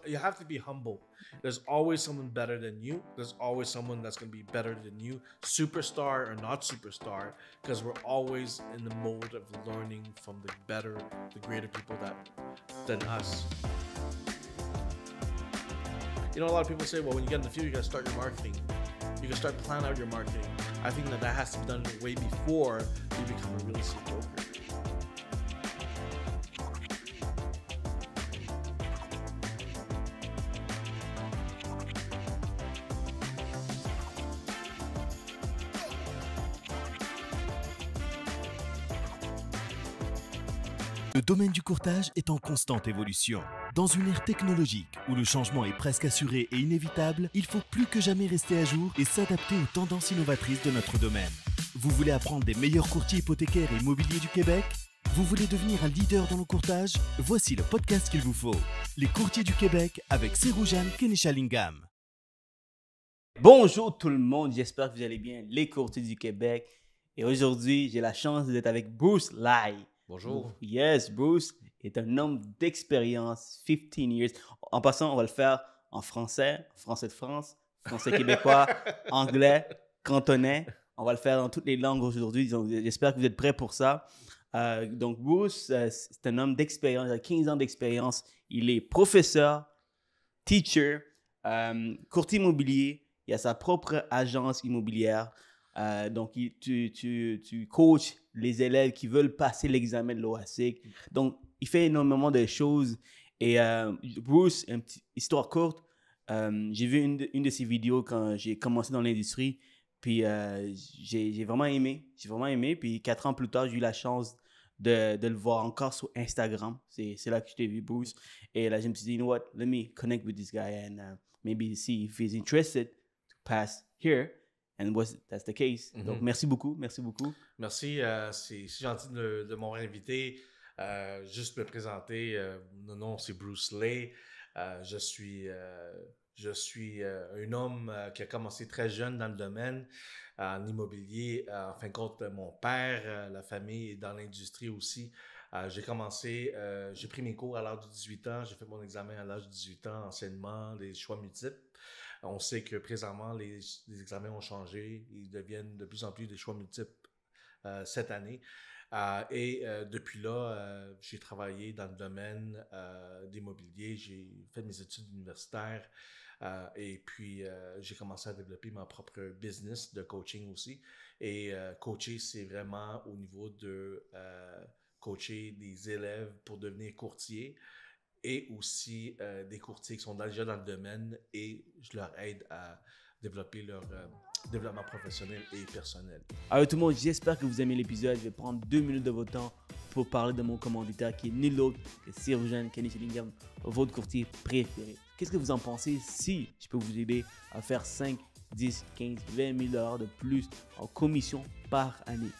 you have to be humble. There's always someone better than you. There's always someone that's going to be better than you, superstar or not superstar, because we're always in the mode of learning from the better, the greater people than us. You know, a lot of people say, well, when you get in the field, you got to start your marketing. You can start planning out your marketing. I think that has to be done way before you become a real estate broker. Le domaine du courtage est en constante évolution. Dans une ère technologique où le changement est presque assuré et inévitable, il faut plus que jamais rester à jour et s'adapter aux tendances innovatrices de notre domaine. Vous voulez apprendre des meilleurs courtiers hypothécaires et immobiliers du Québec? Vous voulez devenir un leader dans le courtage? Voici le podcast qu'il vous faut. Les courtiers du Québec avec Seroujan Kenishalingam. Bonjour tout le monde, j'espère que vous allez bien, les courtiers du Québec. Et aujourd'hui, j'ai la chance d'être avec Bruce Lai. Bonjour. Yes, Bruce est un homme d'expérience, 15 years. En passant, on va le faire en français, français de France, français québécois, anglais, cantonais. On va le faire dans toutes les langues aujourd'hui. Donc, j'espère que vous êtes prêts pour ça. Donc, Bruce, c'est un homme d'expérience, il a 15 ans d'expérience. Il est professeur, teacher, courtier immobilier. Il a sa propre agence immobilière. Donc, tu coaches les élèves qui veulent passer l'examen de l'Oaciq. Donc, il fait énormément de choses. Et Bruce, une petite histoire courte, j'ai vu une de ses vidéos quand j'ai commencé dans l'industrie. Puis, j'ai vraiment aimé. J'ai vraiment aimé. Puis, 4 ans plus tard, j'ai eu la chance de le voir encore sur Instagram. C'est là que je t'ai vu, Bruce. Et là, je me suis dit, you know what, let me connect with this guy and maybe see if he's interested to pass here. And that's the case. Donc, merci beaucoup. Merci beaucoup. Merci. C'est gentil de m'avoir invité. Juste me présenter. Mon nom, c'est Bruce Lai. Je suis un homme qui a commencé très jeune dans le domaine en immobilier. En fin de compte, mon père, la famille est dans l'industrie aussi. J'ai pris mes cours à l'âge de 18 ans. J'ai fait mon examen à l'âge de 18 ans, enseignement, des choix multiples. On sait que présentement, les examens ont changé. Ils deviennent de plus en plus des choix multiples cette année. Depuis là, j'ai travaillé dans le domaine d'immobilier. J'ai fait mes études universitaires et puis j'ai commencé à développer ma propre business de coaching aussi. Et coacher, c'est vraiment au niveau de coacher des élèves pour devenir courtiers. Et aussi des courtiers qui sont déjà dans le domaine et je leur aide à développer leur développement professionnel et personnel. Alors tout le monde, j'espère que vous aimez l'épisode. Je vais prendre 2 minutes de votre temps pour parler de mon commanditaire qui est nul autre que Seroujan Kenishalingam, votre courtier préféré. Qu'est-ce que vous en pensez si je peux vous aider à faire 5, 10, 15, 20 000 $ de plus en commission par année?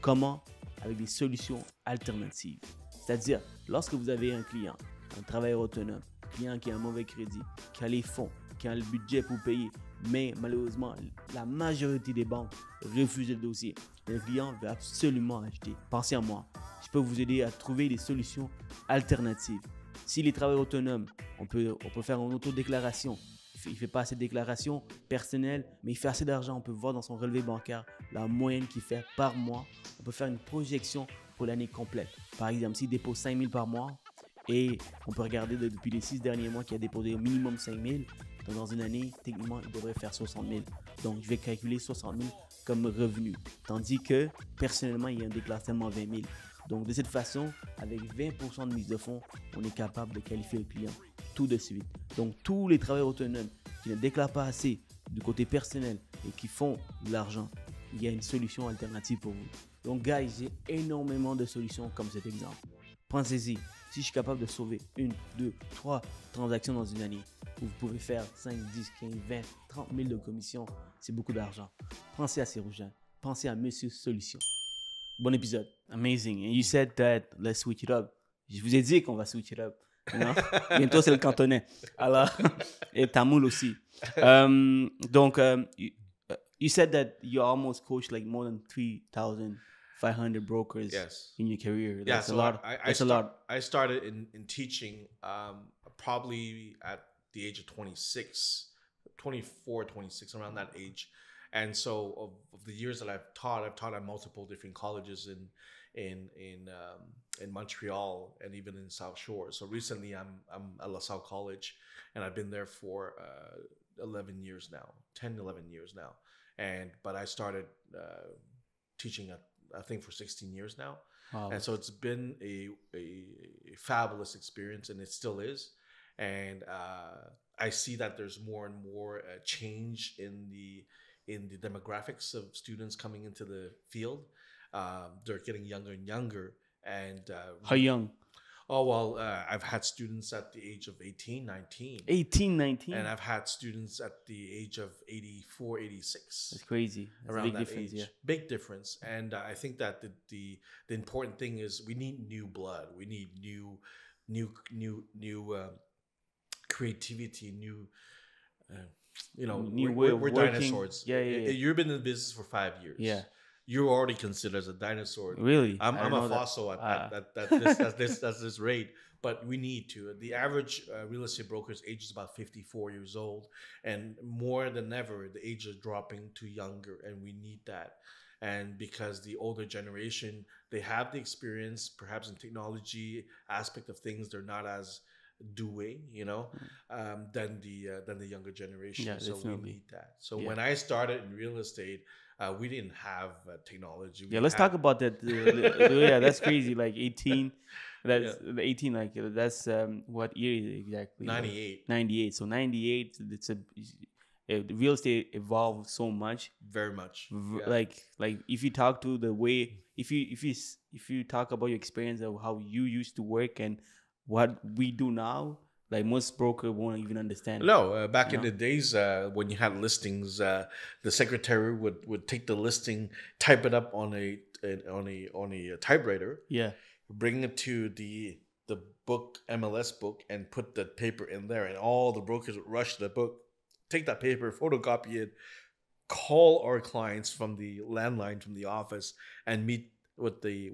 Comment? Avec des solutions alternatives. C'est-à-dire, lorsque vous avez un client, un travailleur autonome, un client qui a un mauvais crédit, qui a les fonds, qui a le budget pour payer, mais malheureusement, la majorité des banques refusent le dossier. Le client veut absolument acheter. Pensez à moi. Je peux vous aider à trouver des solutions alternatives. Si les travailleurs autonomes, on peut faire une autodéclaration. Il ne fait pas assez de déclarations personnelles, mais il fait assez d'argent. On peut voir dans son relevé bancaire la moyenne qu'il fait par mois. On peut faire une projection pour l'année complète. Par exemple, s'il dépose 5 000 par mois, et on peut regarder depuis les 6 derniers mois qu'il a déposé au minimum 5 000. Donc, dans une année, techniquement, il devrait faire 60 000. Donc, je vais calculer 60 000 comme revenu. Tandis que, personnellement, il y a un déclassement 20 000. Donc, de cette façon, avec 20% de mise de fonds, on est capable de qualifier le client tout de suite. Donc, tous les travailleurs autonomes qui ne déclarent pas assez du côté personnel et qui font de l'argent, il y a une solution alternative pour vous. Donc, guys, j'ai énormément de solutions comme cet exemple. Pensez-y. Si je suis capable de sauver 1, 2, 3 transactions dans une année, vous pouvez faire 5, 10, 15, 20, 30 000 de commission, c'est beaucoup d'argent. Pensez à Seroujan. Pensez à Monsieur Solution. Bon épisode. Amazing. And you said that let's switch it up. Je vous ai dit qu'on va switch it up. Non? Bientôt, c'est le cantonais. Alors, et tamoul aussi. Donc, you said that you almost coached like more than 3,500 brokers Yes. in your career. Yeah, That's so a lot. I That's a lot. started in teaching probably at the age of 26, 24, 26, around that age. And so of the years that I've taught at multiple different colleges in Montreal and even in South Shore. So recently I'm at LaSalle College, and I've been there for 11 years now, 10, 11 years now. But I started teaching I think for 16 years now. Wow. And so it's been a fabulous experience, and it still is. And I see that there's more and more change in the demographics of students coming into the field. They're getting younger and younger. And how young? Oh, well, I've had students at the age of 18, 19. 18, 19? And I've had students at the age of 84, 86. That's crazy. That's around a big that difference, age. yeah. Big difference. And I think that the important thing is we need new blood. We need new creativity, new... New way of we're working. dinosaurs. Yeah. You've been in the business for 5 years. Yeah. You're already considered as a dinosaur. Really? I'm a fossil at this rate. But we need to. The average real estate broker's age is about 54 years old, and more than ever, the age is dropping to younger, and we need that. And because the older generation, they have the experience, perhaps in technology aspect of things, they're not as doing, than the younger generation. Yeah, so definitely. we need that. So when I started in real estate, we didn't have technology. Let's talk about that. Yeah, that's crazy. Like 18, that's 18. Like that's what year is it exactly? 98. 98. So 98. It's real estate evolved so much. Very much. Yeah. Like if you talk to the way, if you talk about your experience of how you used to work and what we do now, like most broker won't even understand. No, back in the days when you had listings, the secretary would take the listing, type it up on a typewriter. Yeah. Bring it to the book, MLS book, and put the paper in there, and all the brokers would rush to the book, take that paper, photocopy it, call our clients from the landline from the office, and meet with the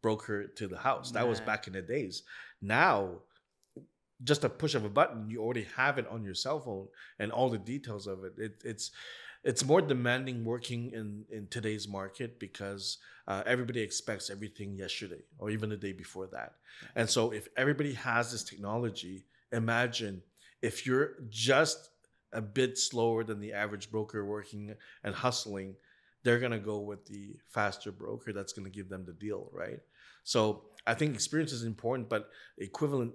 broker to the house. That was back in the days. Now, just a push of a button, you already have it on your cell phone and all the details of it. It's more demanding working in today's market because everybody expects everything yesterday or even the day before that. And so if everybody has this technology, imagine if you're just a bit slower than the average broker working and hustling, they're going to go with the faster broker that's going to give them the deal, right? So I think experience is important, but equivalent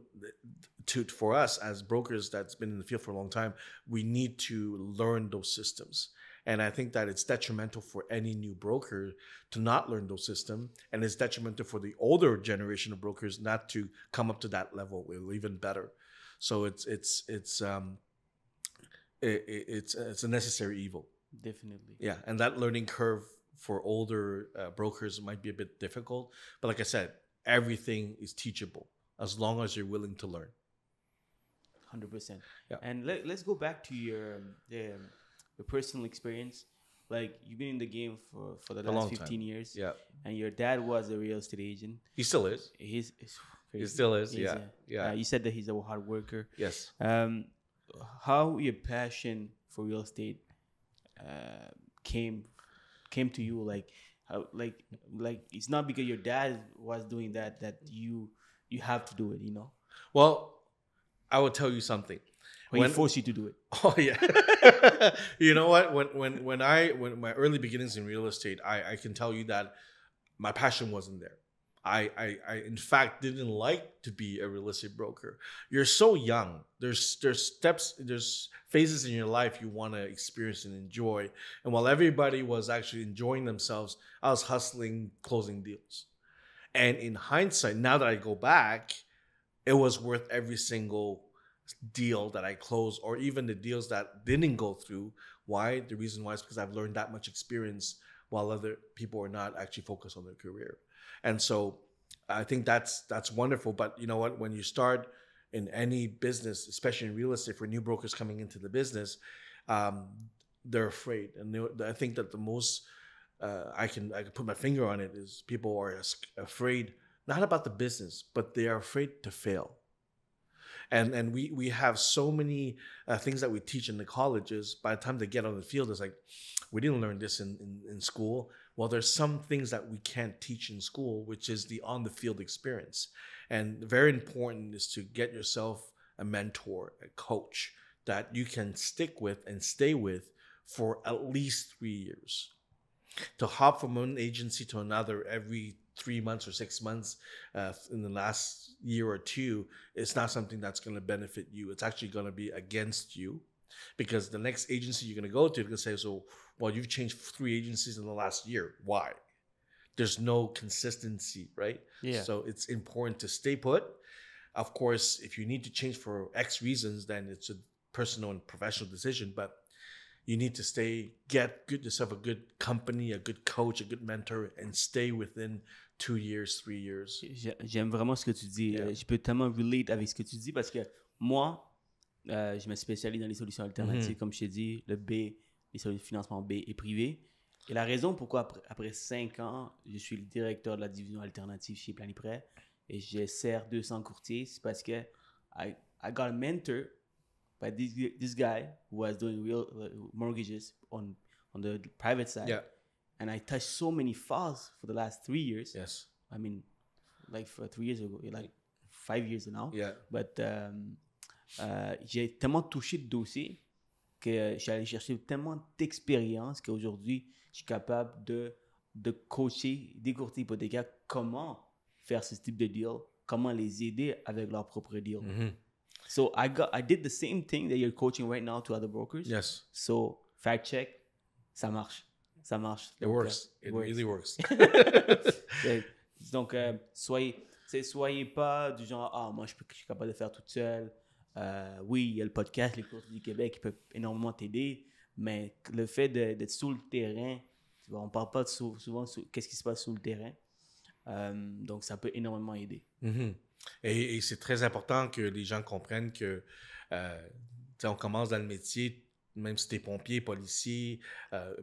for us as brokers that's been in the field for a long time, we need to learn those systems. And I think that it's detrimental for any new broker to not learn those systems, and it's detrimental for the older generation of brokers not to come up to that level or even better. So it's a necessary evil. Definitely. Yeah, and that learning curve for older brokers might be a bit difficult, but like I said, everything is teachable as long as you're willing to learn. 100%. Yeah. And let's go back to your personal experience. Like you've been in the game for the last 15 years. Yeah. And your dad was a real estate agent. He still is. He's crazy. He still is. He's Yeah. You said that he's a hard worker. Yes. How your passion for real estate came to you? Like how, like it's not because your dad was doing that you have to do it, Well, I will tell you something. When he forced you to do it. Oh yeah. You know what? When my early beginnings in real estate, I can tell you that my passion wasn't there. I in fact didn't like to be a real estate broker. You're so young. There's steps, there's phases in your life you want to experience and enjoy. And while everybody was actually enjoying themselves, I was hustling, closing deals. And in hindsight, now that I go back, it was worth every single deal that I closed, or even the deals that didn't go through. Why? The reason why is because I've learned that much experience while other people are not actually focused on their career. And so I think that's wonderful. But you know what? When you start in any business, especially in real estate, for new brokers coming into the business, they're afraid. And I think that the most I can put my finger on it is people are afraid, not about the business, but they are afraid to fail. And we have so many things that we teach in the colleges. By the time they get on the field, it's like, we didn't learn this in school. Well, there's some things that we can't teach in school, which is the on the field experience. And very important is to get yourself a mentor, a coach that you can stick with and stay with for at least 3 years. To hop from one agency to another every 3 months or 6 months in the last year or two, it's not something that's going to benefit you. It's actually going to be against you, because the next agency you're going to go to, they're going to say, so, well, you've changed 3 agencies in the last year. Why? There's no consistency, right? Yeah. So it's important to stay put. Of course, if you need to change for X reasons, then it's a personal and professional decision, but you need to get yourself a good company, a good coach, a good mentor, and stay within 2 years, 3 years. J'aime vraiment ce que tu dis. Yeah. Je peux tellement relate avec ce que tu dis parce que moi, je me spécialise dans les solutions alternatives, comme je t'ai dit, le B, les solutions de financement B et privé. Et la raison pourquoi après 5 ans, je suis le directeur de la division alternative chez Planiprêt et je sers 200 courtiers, c'est parce que I got a mentor by this guy who was doing real mortgages on the private side. Yeah. And I touched so many files for the last 3 years. Yes. I mean, like for 3 years ago, like 5 years now. Yeah. But j'ai tellement touché de dossiers que je suis allé chercher tellement d'expérience qu'aujourd'hui, je suis capable de coacher des courtiers hypothécaires comment faire ce type de deal, comment les aider avec leur propre deal. So I did the same thing that you're coaching right now to other brokers. Yes. So fact check, ça marche. Ça marche. It works. It really works. Donc, soyez pas du genre, moi, je suis capable de faire toute seule. Oui, il y a le podcast, les courses du Québec qui peuvent énormément t'aider, mais le fait d'être sous le terrain, on ne parle pas souvent qu'est-ce qui se passe sous le terrain. Donc, ça peut énormément aider. Et c'est très important que les gens comprennent que on commence dans le métier, même si tu es pompier, policier,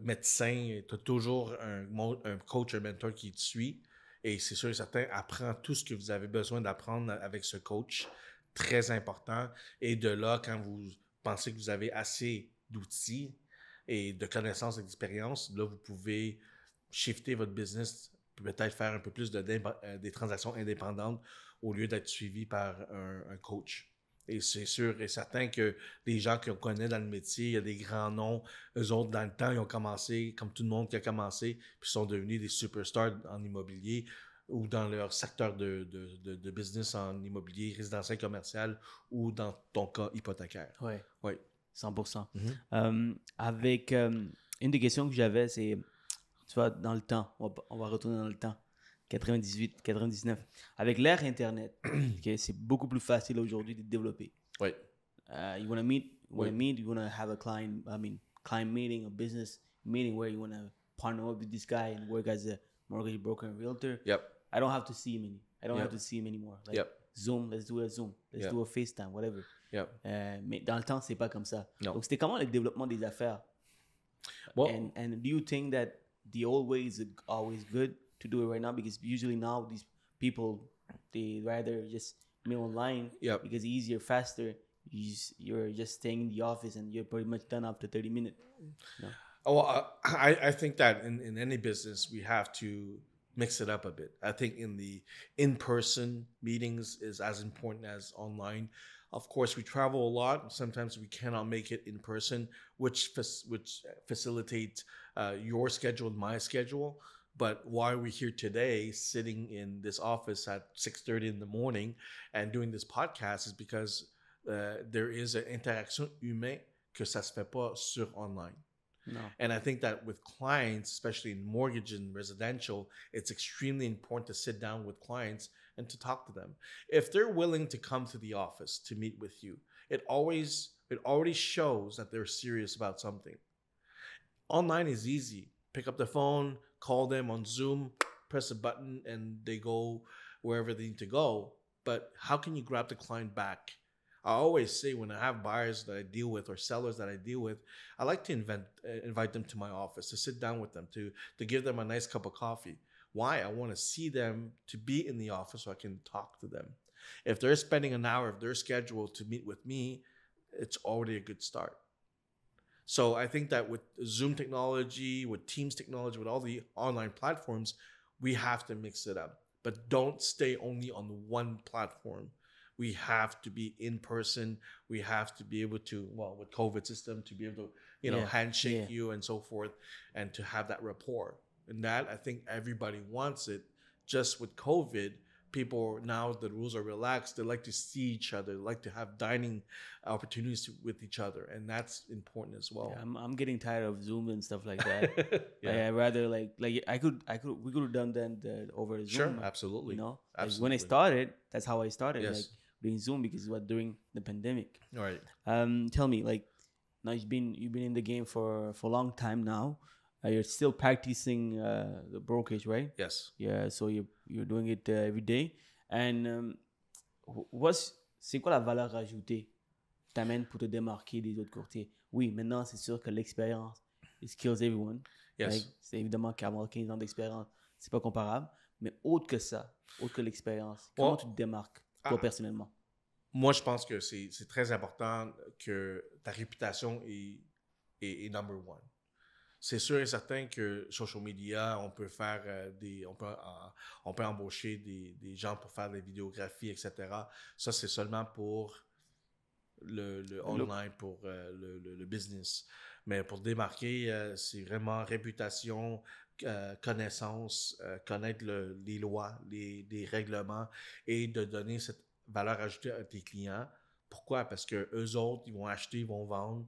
médecin, tu as toujours un coach, un mentor qui te suit. Et c'est sûr et certain, apprends tout ce que vous avez besoin d'apprendre avec ce coach. Très important. Et de là, quand vous pensez que vous avez assez d'outils et de connaissances et d'expérience, là, vous pouvez shifter votre business, peut-être faire un peu plus des transactions indépendantes au lieu d'être suivi par un coach. Et c'est sûr et certain que les gens qu'on connaît dans le métier, il y a des grands noms. Eux autres, dans le temps, ils ont commencé, comme tout le monde qui a commencé, puis sont devenus des superstars en immobilier ou dans leur secteur de business en immobilier résidentiel, commercial ou dans ton cas hypothécaire. Oui, 100%. Avec une des questions que j'avais, c'est, tu vois, dans le temps, on va retourner dans le temps, 98, 99. Avec l'ère Internet, okay, c'est beaucoup plus facile aujourd'hui de développer. Oui. You want to meet, you want to have a client meeting, a business meeting where you want to partner up with this guy and work as a mortgage broker and realtor. Yep. I don't have to see him have to see him anymore. Like, Zoom, let's do a Zoom. Let's do a FaceTime, whatever. Mais dans le temps, c'est pas comme ça. No. Donc, c'était comment le développement des affaires? Well, and do you think that the old way is always good to do it right now? Because usually now these people, they rather just mail online because it's easier, faster. You're just staying in the office and you're pretty much done after 30 minutes. No? I think that in any business, we have to mix it up a bit. I think in the in-person meetings is as important as online. Of course, we travel a lot. Sometimes we cannot make it in person, which facilitates your schedule and my schedule. But why we're here today, sitting in this office at 6:30 in the morning and doing this podcast is because there is an interaction humaine que ça se fait pas sur online. No. And I think that with clients, especially in mortgage and residential, it's extremely important to sit down with clients and to talk to them. If they're willing to come to the office to meet with you, it already shows that they're serious about something. Online is easy. Pick up the phone, call them on Zoom, press a button, and they go wherever they need to go. But how can you grab the client back? I always say when I have buyers that I deal with or sellers that I deal with, I like to invite them to my office, to sit down with them, to give them a nice cup of coffee. Why? I want to see them, to be in the office so I can talk to them. If they're spending an hour of their schedule to meet with me, it's already a good start. So I think that with Zoom technology, with Teams technology, with all the online platforms, we have to mix it up. But don't stay only on one platform. We have to be in person. We have to be able to, well, with COVID system, to be able to, handshake you and so forth, and to have that rapport. And that, I think everybody wants it. Just with COVID, people, now the rules are relaxed, they like to see each other, they like to have dining opportunities with each other, and that's important as well. Yeah, I'm getting tired of Zoom and stuff like that. I'd rather we could have done that over Zoom. Sure, absolutely. Absolutely. When I started, that's how I started. Yes. Doing Zoom, because it was during the pandemic. All right. Tell me, now you've been in the game for a long time now. You're still practicing the brokerage, right? Yes. Yeah. So you're doing it every day. And c'est quoi la valeur ajoutée que t'amènes pour te démarquer des autres courtiers? Oui, maintenant c'est sûr que l'expérience it kills everyone. Yes. C'est évidemment qu'avoir 15 ans d'expérience, c'est pas comparable. Mais autre que ça, autre que l'expérience, comment tu te démarques toi personnellement? Moi, je pense que c'est très important que ta réputation est number one. C'est sûr et certain que social media, on peut faire on peut embaucher des gens pour faire des vidéographies, etc. Ça, c'est seulement pour le online, pour le business. Mais pour démarquer, c'est vraiment réputation, connaissance, connaître les lois, les règlements, et de donner cette valeur ajoutée à tes clients. Pourquoi? Parce que eux autres, ils vont acheter, ils vont vendre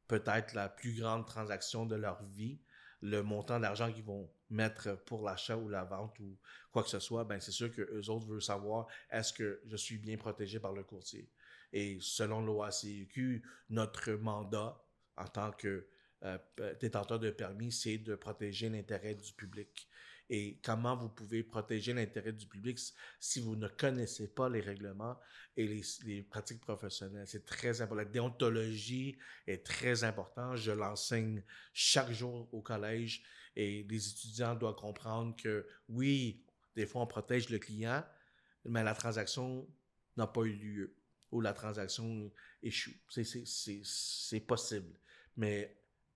peut-être la plus grande transaction de leur vie, le montant d'argent qu'ils vont mettre pour l'achat ou la vente ou quoi que ce soit, ben c'est sûr que eux autres veulent savoir, est-ce que je suis bien protégé par le courtier? Et selon l'Oaciq, notre mandat en tant que détenteur de permis, c'est de protéger l'intérêt du public. Et comment vous pouvez protéger l'intérêt du public si vous ne connaissez pas les règlements et les pratiques professionnelles? C'est très important. La déontologie est très importante. Je l'enseigne chaque jour au collège, et les étudiants doivent comprendre que oui, des fois on protège le client, mais la transaction n'a pas eu lieu ou la transaction échoue. C'est possible. Mais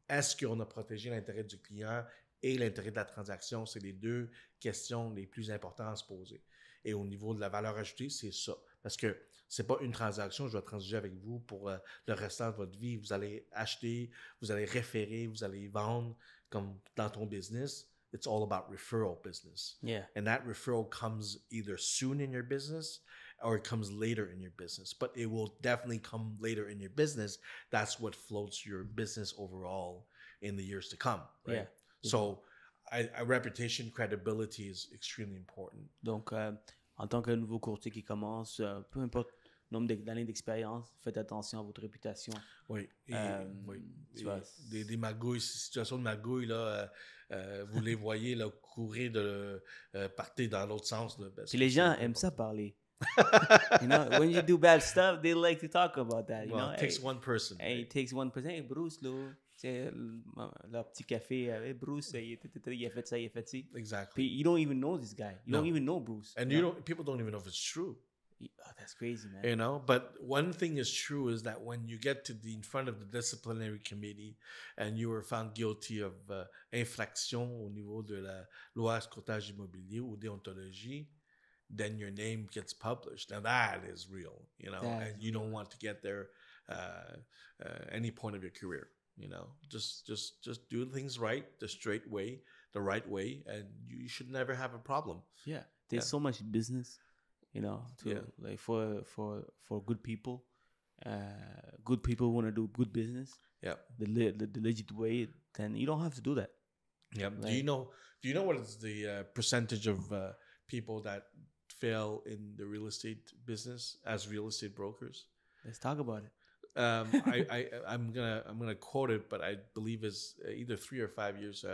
est-ce qu'on a protégé l'intérêt du client et l'intérêt de la transaction? C'est les deux questions les plus importantes à se poser. Et au niveau de la valeur ajoutée, c'est ça. Parce que c'est pas une transaction, je dois transiger avec vous pour le restant de votre vie. Vous allez acheter, vous allez référer, vous allez vendre, comme dans ton business. It's all about referral business. Yeah. And that referral comes either soon in your business or it comes later in your business. But it will definitely come later in your business. That's what floats your business overall in the years to come. Right? Yeah. So, reputation, credibility is extremely important. Donc, en tant que nouveau courtier qui commence, peu importe le nombre d'années d'expérience, faites attention à votre réputation. Oui. Oui. Tu vois, des magouilles, situations de magouilles, là, vous les voyez là, courir partir dans l'autre sens. Là, puis les gens aiment ça parler. When you do bad stuff, they like to talk about that. It takes one person. It takes one person. Hey, Bruce, là, leur petit café. Hey, Bruce, il a fait ça, il a fait ci. Exactly. Puis you don't even know this guy. You don't even know Bruce. And people don't even know if it's true. Oh, that's crazy, man. But one thing is true is that when you get in front of the disciplinary committee and you were found guilty of infraction au niveau de la loi courtage immobilier ou déontologie, then your name gets published. Now that is real, and you don't want to get there any point of your career. Just do things right, the straight way, the right way, and you should never have a problem. Yeah, there's so much business. Like for good people want to do good business. Yeah, the legit way. Then you don't have to do that. Yeah. Like, do you know what is the percentage of people that fail in the real estate business as real estate brokers? Let's talk about it. I'm gonna quote it, but I believe it's either 3 or 5 years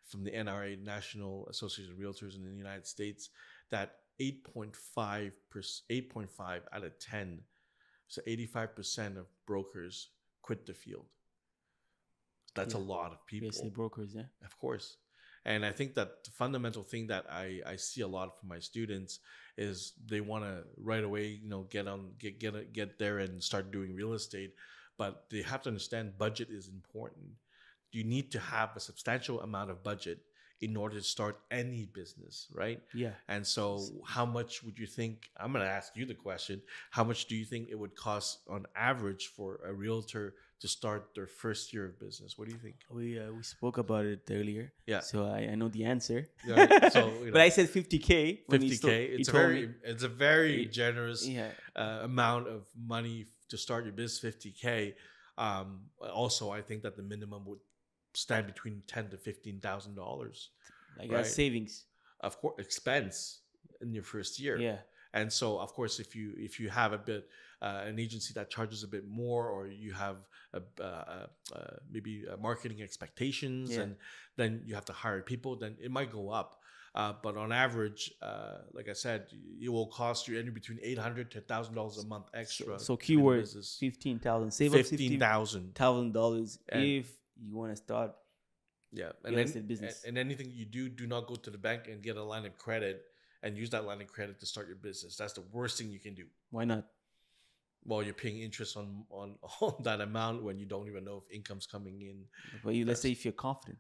from the NRA, National Association of Realtors in the United States, that 8.5 out of 10, so 85% of brokers quit the field. That's a lot of people. Real estate brokers, yeah. Of course. And I think that the fundamental thing that I see a lot from my students is they want to right away, get there and start doing real estate, but they have to understand budget is important. You need to have a substantial amount of budget in order to start any business, right? Yeah. And so how much would you think, I'm going to ask you the question, how much do you think it would cost on average for a realtor to start their first year of business? What do you think? We spoke about it earlier. Yeah. So I know the answer. Yeah, so, but I said 50K. 50K. It's a very generous amount of money to start your business, 50K. Also, I think that the minimum would stand between $10,000 to $15,000. Like that's savings. Of course, expense in your first year. Yeah. And so, of course, if you have a bit an agency that charges a bit more, or you have maybe marketing expectations, and then you have to hire people, then it might go up. But on average, like I said, it will cost you anywhere between $800 to $1,000 a month extra. So keyword $15,000. Save up $15,000 if you want to start. Yeah, business. And anything you do not go to the bank and get a line of credit and use that line of credit to start your business. That's the worst thing you can do. Why not? Well, you're paying interest on that amount when you don't even know if income's coming in. But let's say if you're confident.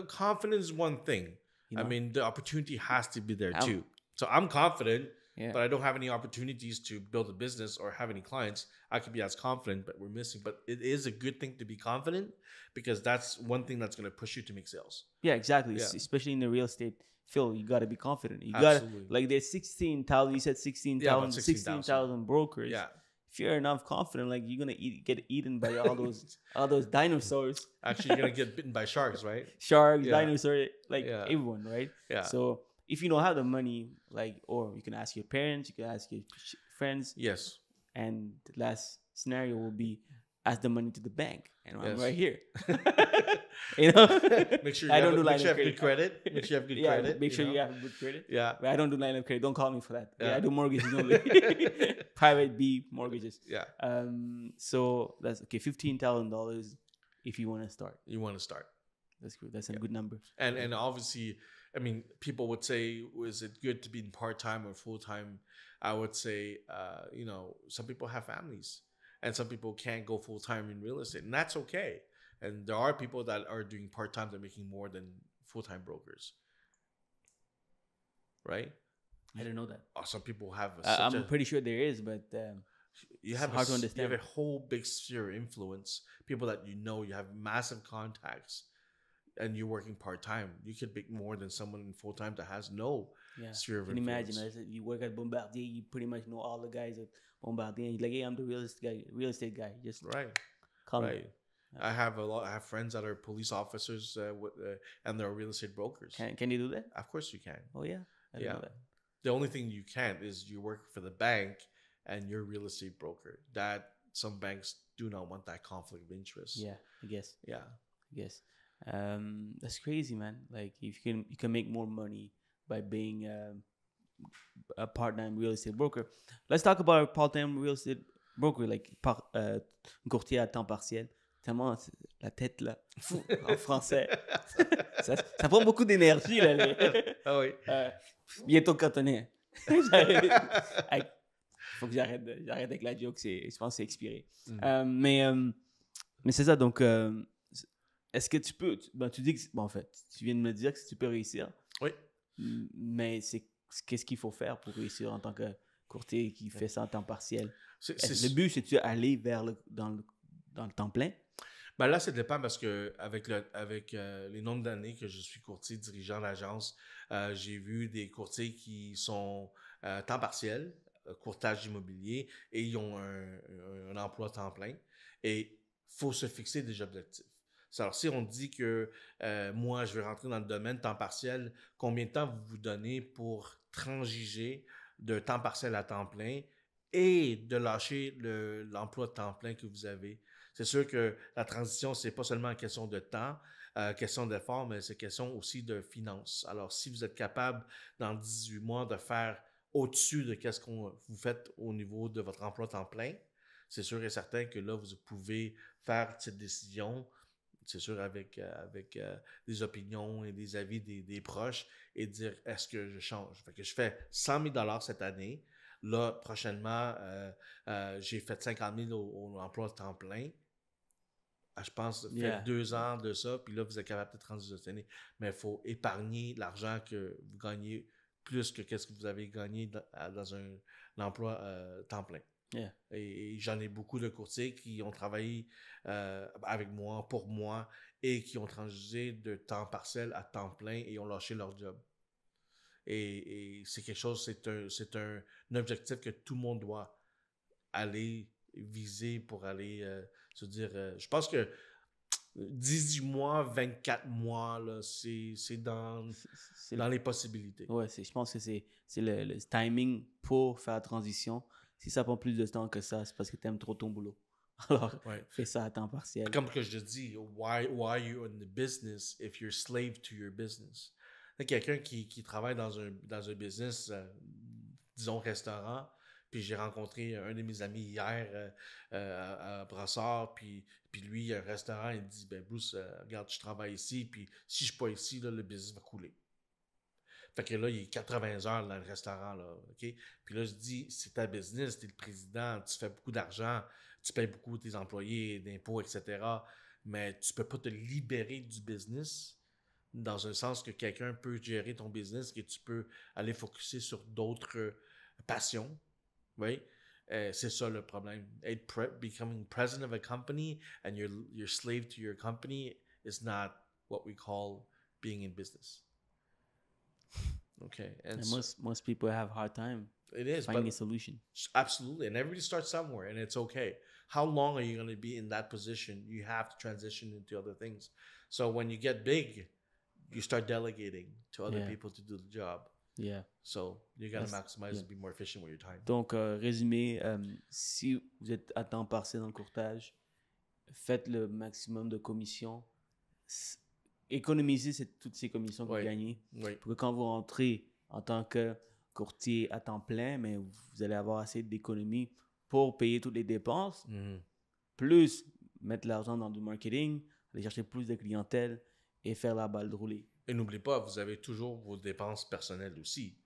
Confidence is one thing. I mean, the opportunity has to be there too. So I'm confident, but I don't have any opportunities to build a business or have any clients. I could be as confident, but we're missing. But it is a good thing to be confident, because that's one thing that's going to push you to make sales. Yeah, exactly. Yeah. Especially in the real estate field, you got to be confident. You got to, there's 16,000. You said 16,000 brokers. Yeah. If you're enough confident, you're gonna get eaten by all those dinosaurs. Actually, you're gonna get bitten by sharks, right? Sharks, dinosaurs, everyone, right? Yeah. So if you don't have the money, or you can ask your parents, you can ask your friends. Yes. And the last scenario will be ask the money to the bank, and I'm right here. Make sure you have good credit. Make sure you have good credit. Make sure you have good credit. Yeah. But I don't do line of credit. Don't call me for that. Yeah, I do mortgages only. Private B mortgages. Yeah. So that's okay. $15,000 if you want to start. You want to start. That's good. That's a good number. And obviously, I mean, people would say, is it good to be in part-time or full-time? I would say, some people have families, and some people can't go full-time in real estate, and that's okay. And there are people that are doing part-time that are making more than full-time brokers. Right? I didn't know that. Some people have I'm pretty sure there is, but you have hard to understand. You have a whole big sphere of influence. People that you have massive contacts, and you're working part-time. You could make more than someone in full-time that has no sphere of influence. Can you imagine? You work at Bombardier, you pretty much know all the guys at Bombardier. And you're like, hey, I'm the real estate guy. Just come. Right. I have friends that are police officers and they're real estate brokers. Can you do that? Of course you can. Oh yeah. I didn't know that. The only thing you can't is you work for the bank and you're a real estate broker. That some banks do not want that conflict of interest. Yeah, I guess. Yeah, I guess. That's crazy, man. If you can make more money by being a part-time real estate broker. Let's talk about a part-time real estate broker, courtier à temps partiel. Tellement la tête là, en français. ça prend beaucoup d'énergie là. Ah oui. Bientôt cantonais. Faut que j'arrête avec la joke. Je pense que c'est expiré. Mais c'est ça. Donc, est-ce que tu peux... tu dis que... en fait, tu viens de me dire que tu peux réussir. Oui. Mais qu'est-ce qu'il faut faire pour réussir en tant que courtier qui fait ça en temps partiel? Le but, c'est-tu aller dans le temps plein? Ben là, ça dépend parce que avec les nombres d'années que je suis courtier dirigeant d'agence, j'ai vu des courtiers qui sont temps partiel, courtage immobilier, et ils ont un emploi temps plein. Et il faut se fixer des objectifs. Alors, si on dit que moi, je vais rentrer dans le domaine temps partiel, combien de temps vous donnez pour transiger de temps partiel à temps plein et de lâcher l'emploi de temps plein que vous avez? C'est sûr que la transition, c'est pas seulement une question de temps, question d'effort, mais c'est question aussi de finances. Alors, si vous êtes capable, dans 18 mois, de faire au-dessus de ce que vous faites au niveau de votre emploi temps plein, c'est sûr et certain que là, vous pouvez faire cette décision c'est sûr, avec des opinions et des avis des proches et dire, est-ce que je change? Fait que je fais 100 000 $ cette année. Là, prochainement, j'ai fait 50 000 au emploi temps plein. Je pense, faites 2 ans de ça, puis là, vous êtes capable de transitionner. Mais il faut épargner l'argent que vous gagnez plus que qu'est-ce que vous avez gagné dans un emploi temps plein. Yeah. Et j'en ai beaucoup de courtiers qui ont travaillé avec moi, pour moi, et qui ont transigé de temps partiel à temps plein et ont lâché leur job. Et c'est quelque chose, c'est un objectif que tout le monde doit aller viser pour aller se dire, je pense que 18 mois, 24 mois, là, c'est dans les possibilités. Ouais, je pense que c'est le timing pour faire la transition. Si ça prend plus de temps que ça, c'est parce que tu aimes trop ton boulot. Alors, fais ça à temps partiel. Comme que je te dis, why you in the business if you're slave to your business? Quelqu'un qui travaille dans un business, disons restaurant, puis j'ai rencontré un de mes amis hier à Professeur, puis lui, il a un restaurant, il dit, ben Bruce, regarde, je travaille ici, puis si je suis pas ici, là, le business va couler. Fait que là, il est 80 heures dans le restaurant, là, OK? Puis là, je dis, c'est ta business, t'es le président, tu fais beaucoup d'argent, tu payes beaucoup tes employés, d'impôts, etc., mais tu peux pas te libérer du business dans un sens que quelqu'un peut gérer ton business, que tu peux aller focuser sur d'autres passions. Oui, c'est ça le problème. Becoming president of a company and you're slave to your company is not what we call being in business. Okay, and most people have a hard time finding a solution. Absolutely, and everybody starts somewhere, and it's okay. How long are you going to be in that position? You have to transition into other things. So when you get big, you start delegating to other people to do the job. Yeah. So you got to maximize and be more efficient with your time. Donc, résumé, si vous êtes à temps partiel dans le courtage, faites le maximum de commissions. Économisez toutes ces commissions que vous gagnez. Oui. Pour que quand vous rentrez en tant que courtier à temps plein, mais vous allez avoir assez d'économies pour payer toutes les dépenses, plus mettre l'argent dans du marketing, aller chercher plus de clientèle et faire la balle de rouler. Et n'oubliez pas, vous avez toujours vos dépenses personnelles aussi.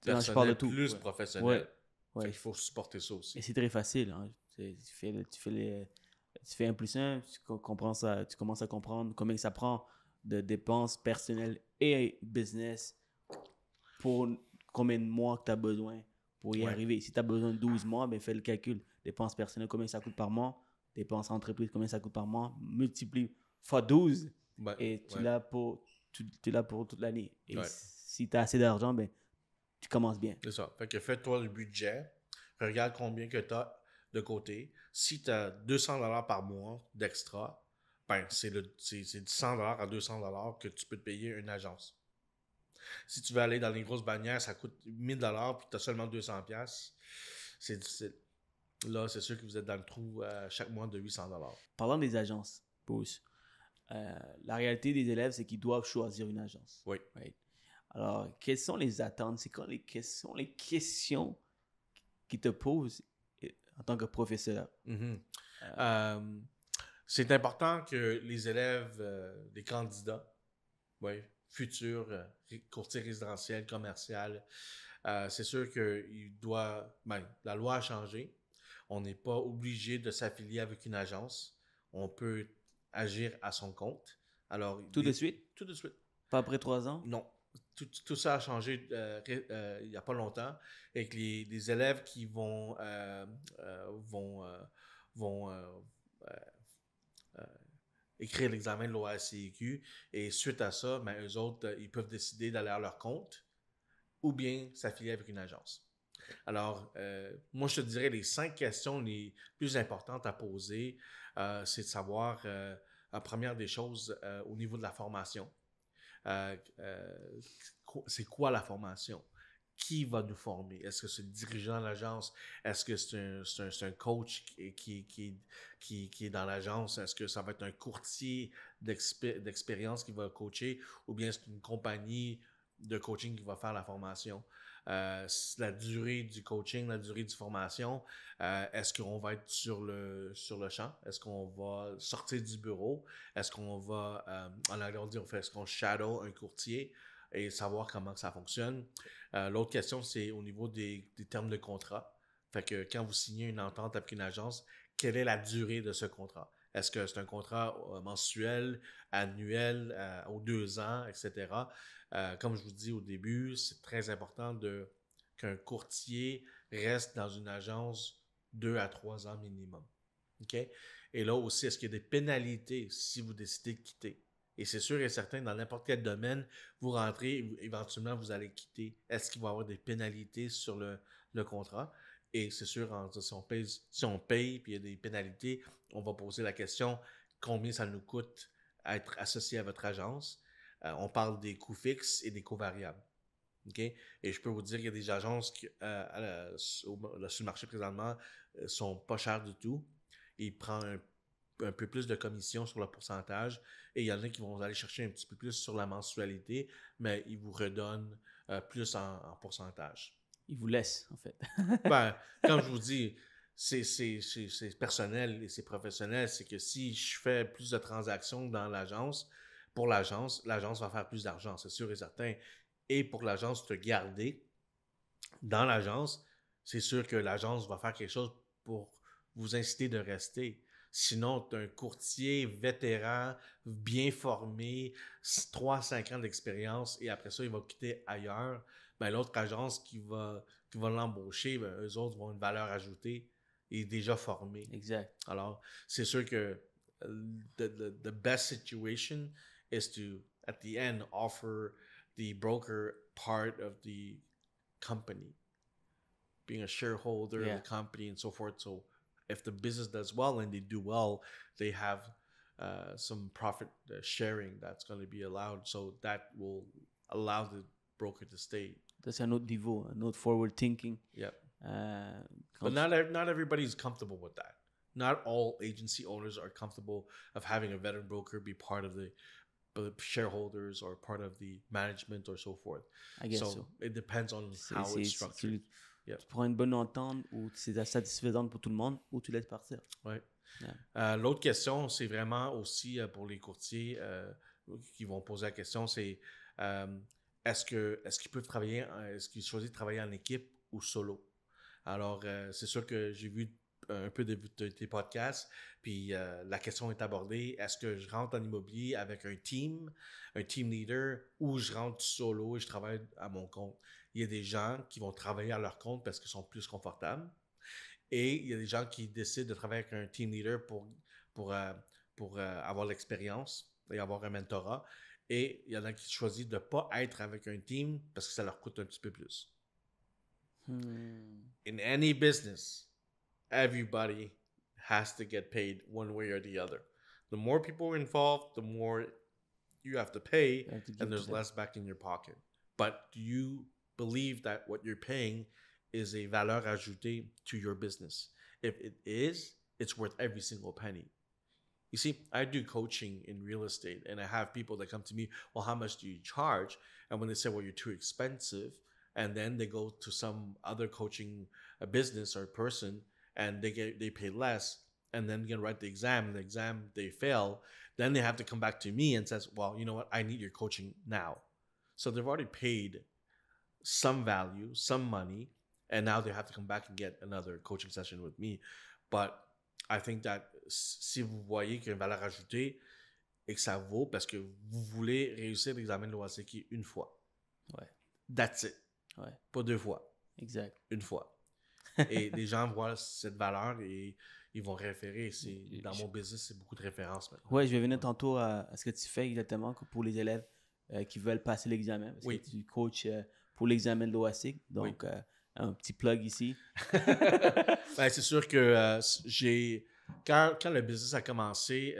Personnelles, je parle de tout. Plus professionnelles. Ouais. Il faut supporter ça aussi. Et c'est très facile. Hein. Tu fais 1 plus 1, tu commences à comprendre combien ça prend de dépenses personnelles et business pour combien de mois que tu as besoin pour y arriver. Si tu as besoin de 12 mois, ben fais le calcul. Dépenses personnelles, combien ça coûte par mois. Dépenses entreprises, combien ça coûte par mois. Multiplie fois 12 et tu l'as pour toute l'année. Et si tu as assez d'argent, ben tu commences bien. C'est ça. Fait que fais-toi le budget. Regarde combien que tu as de côté. Si tu as 200 $ par mois d'extra, ben c'est du 100 $ à 200 $ que tu peux te payer une agence. Si tu veux aller dans les grosses bannières, ça coûte 1000 $ puis tu as seulement 200 $. C'est difficile. Là, c'est sûr que vous êtes dans le trou chaque mois de 800 $. Parlant des agences, Bruce, la réalité des élèves, c'est qu'ils doivent choisir une agence. Oui. Right? Alors, quelles sont les attentes? Quelles sont les questions qu'ils te posent en tant que professeur? C'est important que les élèves, les candidats, futurs, courtiers résidentiels, commerciaux, c'est sûr que la loi a changé. On n'est pas obligé de s'affilier avec une agence. On peut agir à son compte. Alors, Tout de suite? Tout de suite. Pas après 3 ans? Non. Tout ça a changé il n'y a pas longtemps. Et que les élèves qui vont écrire l'examen de l'Oaciq et suite à ça, eux autres, ils peuvent décider d'aller à leur compte ou bien s'affilier avec une agence. Alors, moi, je te dirais les 5 questions les plus importantes à poser, c'est de savoir, la première des choses, au niveau de la formation. C'est quoi la formation? Qui va nous former? Est-ce que c'est le dirigeant de l'agence? Est-ce que c'est un coach qui est dans l'agence? Est-ce que ça va être un courtier d'expérience qui va coacher? Ou bien c'est une compagnie de coaching qui va faire la formation? la durée du coaching, la durée du formation. Est-ce qu'on va être sur le champ? Est-ce qu'on va sortir du bureau? Est-ce qu'on va, en anglais on dit, est-ce qu'on shadow un courtier et savoir comment ça fonctionne? L'autre question, c'est au niveau des termes de contrat. Fait que quand vous signez une entente avec une agence, quelle est la durée de ce contrat? Est-ce que c'est un contrat mensuel, annuel, aux 2 ans, etc.? Comme je vous dis au début, c'est très important qu'un courtier reste dans une agence 2 à 3 ans minimum. OK? Et là aussi, est-ce qu'il y a des pénalités si vous décidez de quitter? Et c'est sûr et certain, dans n'importe quel domaine, vous rentrez, éventuellement, vous allez quitter. Est-ce qu'il va y avoir des pénalités sur le contrat? Et c'est sûr, si on paye puis il y a des pénalités, on va poser la question, combien ça nous coûte à être associé à votre agence? On parle des coûts fixes et des coûts variables. Okay? Et je peux vous dire qu'il y a des agences qui, sur le marché présentement, sont pas chères du tout. Ils prennent un peu plus de commission sur le pourcentage et il y en a qui vont aller chercher un petit peu plus sur la mensualité, mais ils vous redonnent plus en pourcentage. Ils vous laissent, en fait. Ben, comme je vous dis, c'est personnel et c'est professionnel. C'est que si je fais plus de transactions dans l'agence, pour l'agence va faire plus d'argent, c'est sûr et certain. Et pour l'agence te garder dans l'agence, c'est sûr que l'agence va faire quelque chose pour vous inciter de rester. Sinon, tu as un courtier vétéran, bien formé, 3-5 ans d'expérience, et après ça, il va quitter ailleurs. Ben, l'autre agence qui va l'embaucher, ben, eux autres vont une valeur ajoutée et déjà formé. Exact. Alors, c'est sûr que the best situation is to, at the end, offer the broker part of the company, being a shareholder of the company and so forth. So if the business does well and they do well, they have some profit sharing that's going to be allowed. So that will allow the broker to stay. C'est un autre niveau, un autre forward thinking. Yep. But not everybody's comfortable with that. Not all agency owners are comfortable of having a veteran broker be part of the shareholders or part of the management or so forth. I guess so. It depends on how it's structured. Tu prends une bonne entente ou c'est satisfaisante pour tout le monde ou tu laisses partir. Oui. Yeah. L'autre question, c'est vraiment aussi pour les courtiers qui vont poser la question, c'est est-ce qu'ils peuvent travailler, est-ce qu'ils choisissent de travailler en équipe ou solo? Alors, c'est sûr que j'ai vu un peu de tes podcasts, puis la question est abordée, est-ce que je rentre en immobilier avec un team leader, ou je rentre solo et je travaille à mon compte? Il y a des gens qui vont travailler à leur compte parce qu'ils sont plus confortables, et il y a des gens qui décident de travailler avec un team leader pour avoir l'expérience et avoir un mentorat, et il y en a qui choisissent de ne pas être avec un team parce que ça leur coûte un petit peu plus. In any business, everybody has to get paid one way or the other. The more people involved, the more you have to pay, and there's less back in your pocket. But do you believe that what you're paying is a valeur ajoutée to your business? If it is, it's worth every single penny. You see, I do coaching in real estate, and I have people that come to me, well, how much do you charge? And when they say, well, you're too expensive, and then they go to some other coaching business or person, and they pay less, and then they write the exam, and the exam they fail, then they have to come back to me and says, well, you know what, I need your coaching now. So they've already paid some value, some money, and now they have to come back and get another coaching session with me. But I think that si vous voyez qu'il y a une valeur ajoutée et que ça vaut parce que vous voulez réussir l'examen de l'Oaciq une fois. Ouais. That's it. Ouais. Pas 2 fois. Exact. Une fois. Et les gens voient cette valeur et ils vont référer. Dans mon business, c'est beaucoup de références maintenant. Oui, je vais venir tantôt à ce que tu fais exactement pour les élèves qui veulent passer l'examen. Parce que tu coaches pour l'examen de l'Oaciq. Donc, un petit plug ici. Ben, c'est sûr que quand le business a commencé,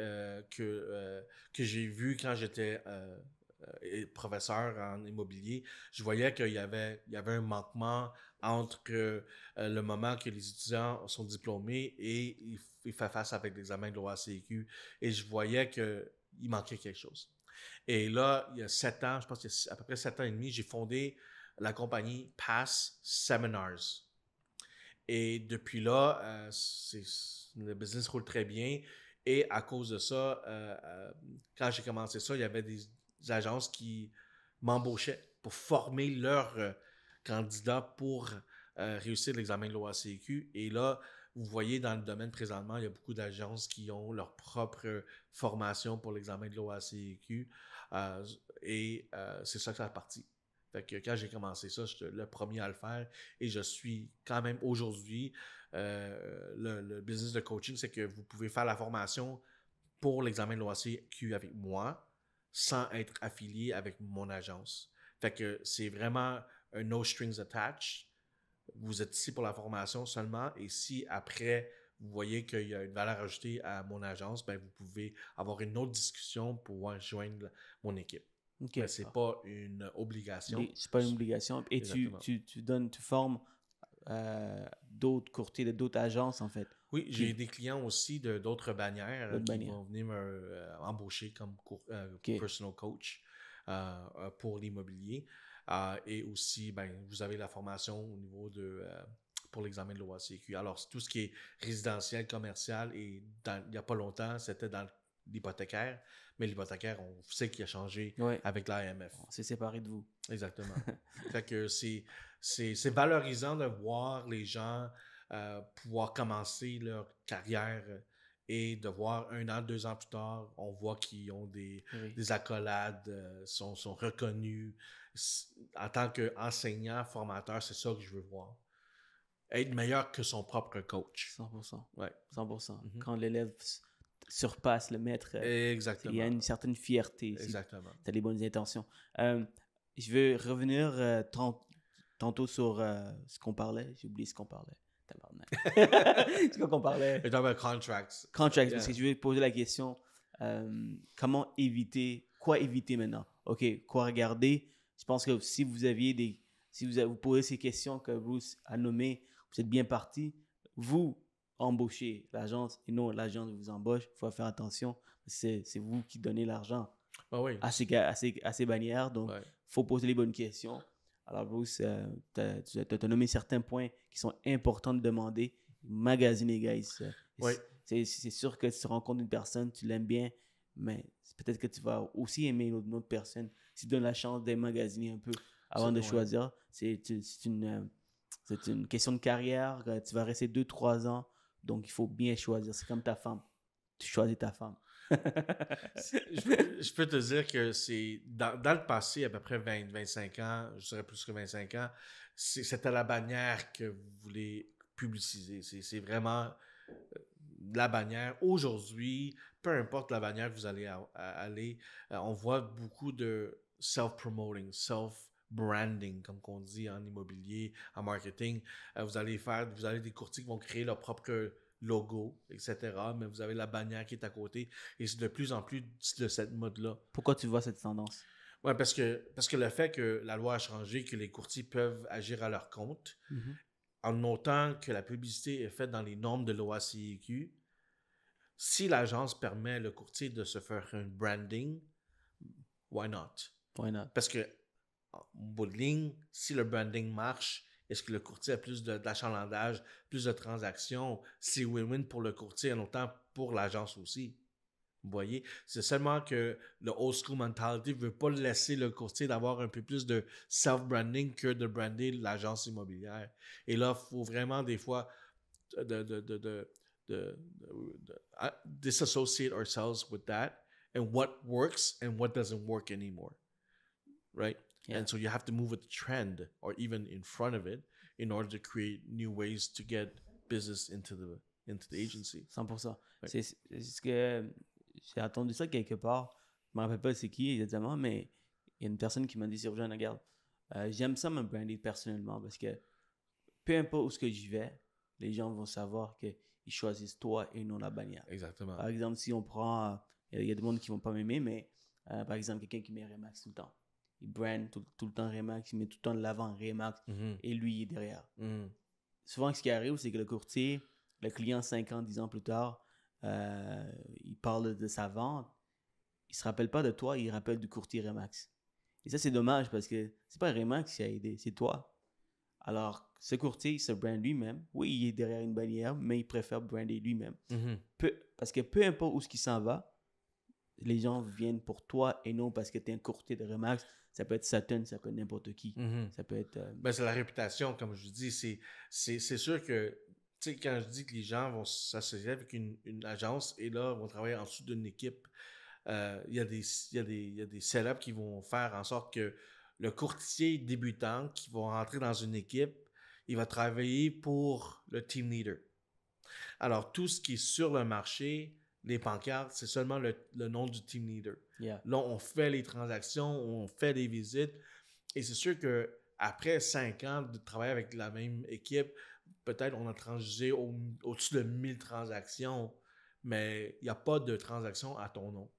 que j'ai vu quand j'étais professeur en immobilier, je voyais qu'il y avait un manquement entre le moment que les étudiants sont diplômés et ils font face avec l'examen de l'Oaciq. Et je voyais qu'il manquait quelque chose. Et là, il y a 7 ans, je pense qu'il y a à peu près 7 ans et demi, j'ai fondé la compagnie Pass Seminars. Et depuis là, le business roule très bien. Et à cause de ça, quand j'ai commencé ça, il y avait des agences qui m'embauchaient pour former leurs candidats pour réussir l'examen de l'Oaciq. Et là, vous voyez dans le domaine présentement, il y a beaucoup d'agences qui ont leur propre formation pour l'examen de l'Oaciq. C'est ça que ça a parti. Fait que quand j'ai commencé ça, j'étais le premier à le faire. Et je suis quand même aujourd'hui, le business de coaching, c'est que vous pouvez faire la formation pour l'examen de l'Oaciq avec moi sans être affilié avec mon agence. Fait que c'est vraiment un no strings attached. Vous êtes ici pour la formation seulement. Et si après, vous voyez qu'il y a une valeur ajoutée à mon agence, ben vous pouvez avoir une autre discussion pour pouvoir joindre mon équipe. OK. Mais c'est pas une obligation. C'est pas une obligation. Et tu formes d'autres courtiers, d'autres agences, en fait. Oui, j'ai des clients aussi d'autres bannières qui vont venir m'embaucher comme personal coach pour l'immobilier. Et aussi, vous avez la formation au niveau pour l'examen de l'Oaciq. Alors, tout ce qui est résidentiel, commercial, et il n'y a pas longtemps, c'était dans l'hypothécaire. Mais l'hypothécaire, on sait qu'il a changé avec l'AMF. On s'est séparé de vous. Exactement. Fait que c'est valorisant de voir les gens pouvoir commencer leur carrière et de voir 1 an, 2 ans plus tard, on voit qu'ils ont des accolades, sont reconnus. En tant qu'enseignant, formateur, c'est ça que je veux voir. Être meilleur que son propre coach. 100%. Ouais. 100%. Quand l'élève surpasse le maître, exactement. Il y a une certaine fierté. Exactement. Tu as les bonnes intentions. Je veux revenir tantôt sur ce qu'on parlait. J'ai oublié ce qu'on parlait. C'est quoi qu'on parlait? We're talking about contracts. Contracts, parce que je vais poser la question, comment éviter, quoi éviter maintenant? OK, quoi regarder? Je pense que si vous aviez vous posez ces questions que Bruce a nommées, vous êtes bien parti. Vous embauchez l'agence et non l'agence vous embauche. Il faut faire attention. C'est vous qui donnez l'argent à ces bannières. Donc, il faut poser les bonnes questions. Alors, Bruce, tu as nommé certains points qui sont importants de demander. Magasiner, guys. C'est sûr que tu te rencontres une personne, tu l'aimes bien, mais peut-être que tu vas aussi aimer une autre personne. Si tu donnes la chance d'être magasiner un peu avant de choisir, c'est une question de carrière. Tu vas rester 2-3 ans, donc il faut bien choisir. C'est comme ta femme. Tu choisis ta femme. Je peux te dire que c'est dans le passé, à peu près 25 ans, je dirais plus que 25 ans, c'était la bannière que vous voulez publiciser. C'est vraiment la bannière. Aujourd'hui, peu importe la bannière que vous allez aller, on voit beaucoup de self-promoting, self-branding, comme on dit en immobilier, en marketing. Vous allez des courtiers qui vont créer leur propre logo, etc. Mais vous avez la bannière qui est à côté. Et c'est de plus en plus de cette mode-là. Pourquoi tu vois cette tendance? Oui, parce que le fait que la loi a changé, que les courtiers peuvent agir à leur compte, en notant que la publicité est faite dans les normes de l'Oaciq, si l'agence permet le courtier de se faire un branding, why not? Why not? Parce que, en bout de ligne, si le branding marche, est-ce que le courtier a plus d'achalandage, plus de transactions? C'est win-win pour le courtier et longtemps pour l'agence aussi. Vous voyez? C'est seulement que le old school mentality ne veut pas laisser le courtier d'avoir un peu plus de self-branding que de brander l'agence immobilière. Et là, il faut vraiment des fois disassociate ourselves with that and what works and what doesn't work anymore. Right? Yeah. And so you have to move with the trend or even in front of it in order to create new ways to get business into the agency. 100%. Ouais. C'est ce que j'ai entendu ça quelque part. Je me rappelle pas c'est qui exactement, mais il y a une personne qui m'a dit sur Jean, regarde, j'aime ça me brander personnellement parce que peu importe où ce que j'y vais, les gens vont savoir qu'ils choisissent toi et non la bannière. Exactement. Par exemple, si on prend, il y a des gens qui vont pas m'aimer, mais par exemple, quelqu'un qui met Remax tout le temps. Il brand tout le temps Remax, il met tout le temps de l'avant Remax et lui, il est derrière. Souvent, ce qui arrive, c'est que le courtier, le client 5 ans, 10 ans plus tard, il parle de sa vente. Il ne se rappelle pas de toi, il rappelle du courtier Remax. Et ça, c'est dommage parce que c'est pas Remax qui a aidé, c'est toi. Alors, ce courtier, il se brand lui-même. Oui, il est derrière une bannière, mais il préfère brander lui-même. Parce que peu importe où ce qui s'en va, les gens viennent pour toi et non parce que tu es un courtier de Remax. Ça peut être Saturn, ça peut être n'importe qui. Ça peut être... Ben, c'est la réputation, comme je dis. C'est sûr que, tu sais, quand je dis que les gens vont s'associer avec une agence et là, vont travailler en dessous d'une équipe, il y a des setups qui vont faire en sorte que le courtier débutant qui va rentrer dans une équipe, il va travailler pour le team leader. Alors, tout ce qui est sur le marché, les pancartes, c'est seulement le nom du team leader. Yeah. Là, on fait les transactions, on fait des visites. Et c'est sûr qu'après 5 ans de travailler avec la même équipe, peut-être on a transgé au-dessus de 1000 transactions, mais il n'y a pas de transactions à ton nom.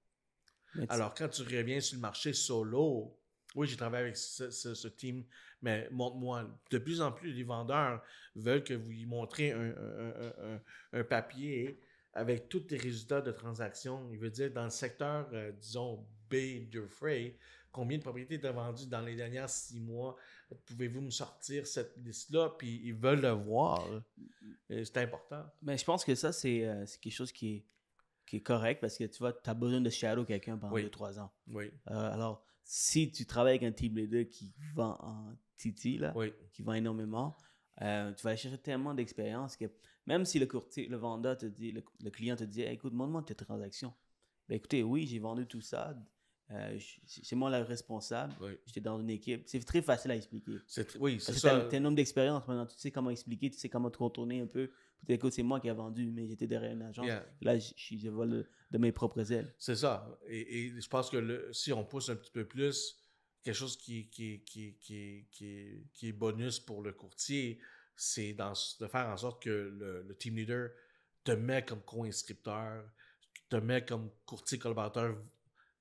Alors, quand tu reviens sur le marché solo, oui, j'ai travaillé avec ce team, mais montre-moi. De plus en plus, les vendeurs veulent que vous lui montrez un papier avec tous les résultats de transactions. Il veut dire, dans le secteur, disons, B de Frey, combien de propriétés tu as vendues dans les derniers 6 mois? Pouvez-vous me sortir cette liste-là? Puis ils veulent le voir. C'est important. Mais je pense que ça, c'est quelque chose qui est correct parce que tu vois, tu as besoin de shadow quelqu'un pendant 2-3 ans. Oui. Alors, si tu travailles avec un team leader qui vend en Titi, là, qui vend énormément, tu vas aller chercher tellement d'expérience que même si le vendeur te dit, le client te dit, hey, écoute, montre-moi tes transactions. Ben écoutez, oui, j'ai vendu tout ça. C'est moi le responsable. J'étais dans une équipe. C'est très facile à expliquer. C'est ça. Tu as un nombre d'expérience maintenant. Tu sais comment expliquer, tu sais comment te contourner un peu. Écoute, c'est moi qui ai vendu, mais j'étais derrière une agence. Là, je vole de mes propres ailes. C'est ça. Et je pense que si on pousse un petit peu plus, quelque chose qui est bonus pour le courtier, c'est de faire en sorte que le team leader te met comme co-inscripteur, te met comme courtier collaborateur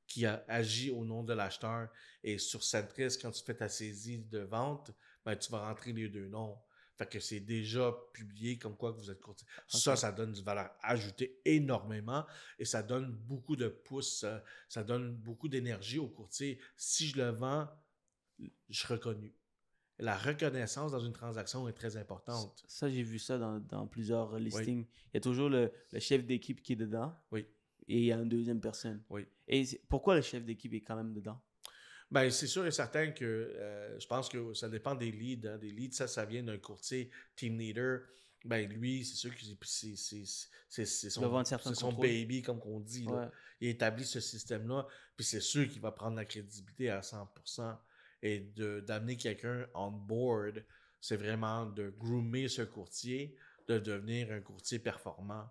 qui agit au nom de l'acheteur. Et sur Centris, quand tu fais ta saisie de vente, ben, tu vas rentrer les 2 noms. Fait que c'est déjà publié comme quoi que vous êtes courtier. Okay. Ça donne une valeur ajoutée énormément et ça donne beaucoup de pouces, ça donne beaucoup d'énergie au courtier. Si je le vends, je suis reconnu. La reconnaissance dans une transaction est très importante. Ça, j'ai vu ça dans plusieurs listings. Il y a toujours le chef d'équipe qui est dedans. Oui. Et il y a une deuxième personne. Oui. Et pourquoi le chef d'équipe est quand même dedans? Ben, c'est sûr et certain que je pense que ça dépend des leads. Hein. Des leads, ça vient d'un courtier, team leader. Ben, lui, c'est sûr que c'est son baby, comme on dit. Là. Il établit ce système-là. Puis c'est sûr qu'il va prendre la crédibilité à 100%. Et d'amener quelqu'un on board, c'est vraiment de groomer ce courtier, de devenir un courtier performant.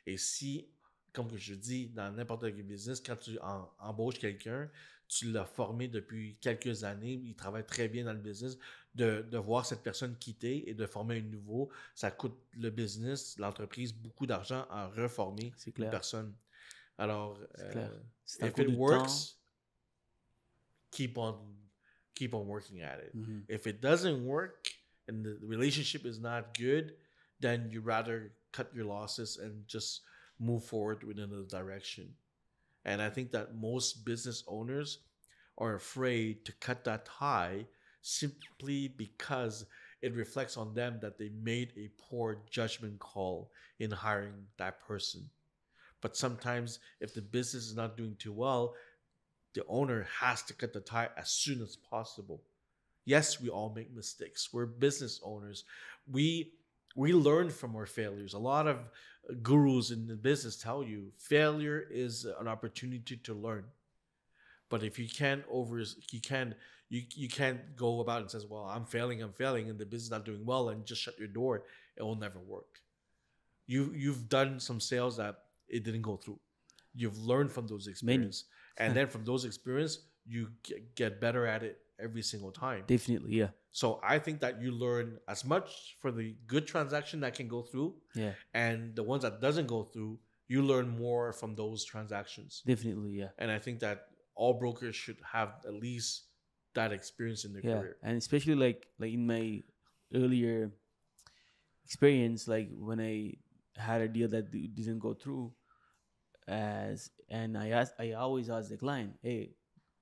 Et si, comme je dis, dans n'importe quel business, quand tu embauches quelqu'un, tu l'as formé depuis quelques années, il travaille très bien dans le business, de voir cette personne quitter et de former un nouveau, ça coûte le business, l'entreprise, beaucoup d'argent à reformer une personne. Alors, if it works, keep on working at it. If it doesn't work and the relationship is not good, then you rather cut your losses and just move forward in another direction. And I think that most business owners are afraid to cut that tie simply because it reflects on them that they made a poor judgment call in hiring that person. But sometimes if the business is not doing too well, the owner has to cut the tie as soon as possible. Yes, we all make mistakes. We're business owners. We learn from our failures. A lot of gurus in the business tell you failure is an opportunity to learn. But if you can't go about and says, well, I'm failing, and the business is not doing well, and just shut your door. It will never work. You've done some sales that it didn't go through. You've learned from those experiences. And then from those experiences, you get better at it every single time. Definitely, yeah. So I think that you learn as much for the good transaction that can go through. Yeah. And the ones that doesn't go through, you learn more from those transactions. Definitely, yeah. And I think that all brokers should have at least that experience in their career. And especially like in my earlier experience, like when I had a deal that didn't go through, and I always ask the client, hey,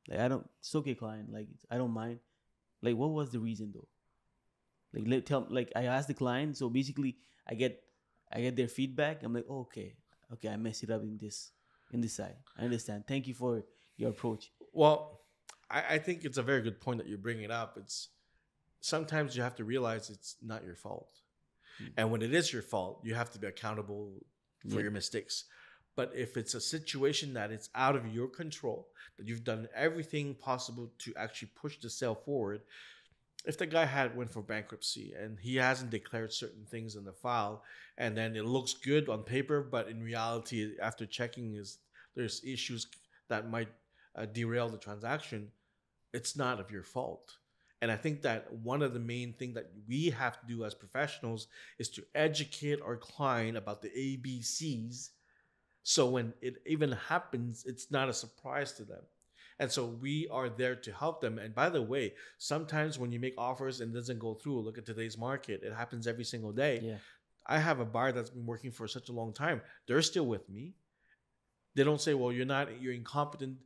Like, I don't, it's okay, client. Like, I don't mind. Like, what was the reason though? Like, I asked the client. So basically, I get their feedback. I'm like, oh, okay, I messed it up in this side. I understand. Thank you for your approach. Well, I think it's a very good point that you're bringing up. It's sometimes you have to realize it's not your fault. And when it is your fault, you have to be accountable for your mistakes. But if it's a situation that it's out of your control, that you've done everything possible to actually push the sale forward, if the guy went for bankruptcy and he hasn't declared certain things in the file, and then it looks good on paper, but in reality, after checking, there's issues that might derail the transaction, it's not of your fault. And I think that one of the main things that we have to do as professionals is to educate our client about the ABCs. So when it even happens, it's not a surprise to them. And so we are there to help them. And by the way, sometimes when you make offers and it doesn't go through, look at today's market. It happens every single day. Yeah. I have a buyer that's been working for such a long time. They're still with me. They don't say, well, you're incompetent.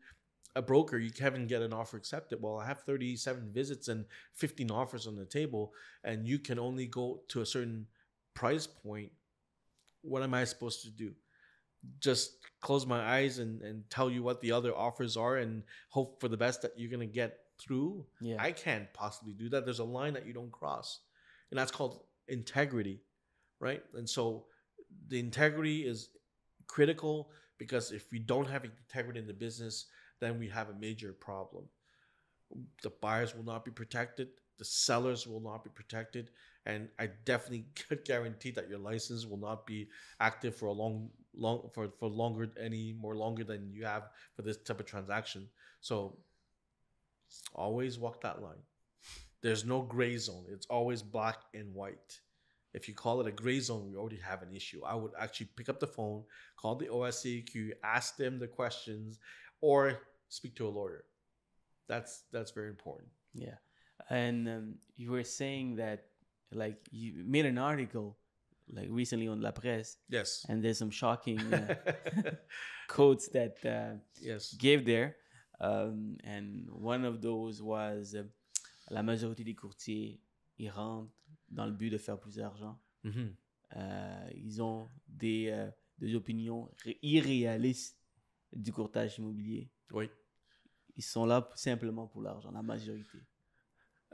A broker, you can't get an offer accepted. Well, I have 37 visits and 15 offers on the table, and you can only go to a certain price point. What am I supposed to do? Just close my eyes and tell you what the other offers are and hope for the best that you're going to get through? Yeah. I can't possibly do that. There's a line that you don't cross, and that's called integrity, right? And so the integrity is critical, because if we don't have integrity in the business, then we have a major problem. The buyers will not be protected. The sellers will not be protected. And I definitely could guarantee that your license will not be active for longer than you have for this type of transaction. So always walk that line. There's no gray zone. It's always black and white. If you call it a gray zone, we already have an issue. I would actually pick up the phone, call the Oaciq, ask them the questions, or speak to a lawyer. That's very important. Yeah. And you were saying that, like, you made an article like recently on La Presse. Yes. And there's some shocking quotes that gave there. And one of those was la majorité des courtiers, ils rentrent dans le but de faire plus d'argent. Mm-hmm. Ils ont des opinions irréalistes du courtage immobilier. Oui. Ils sont là simplement pour l'argent, la majorité.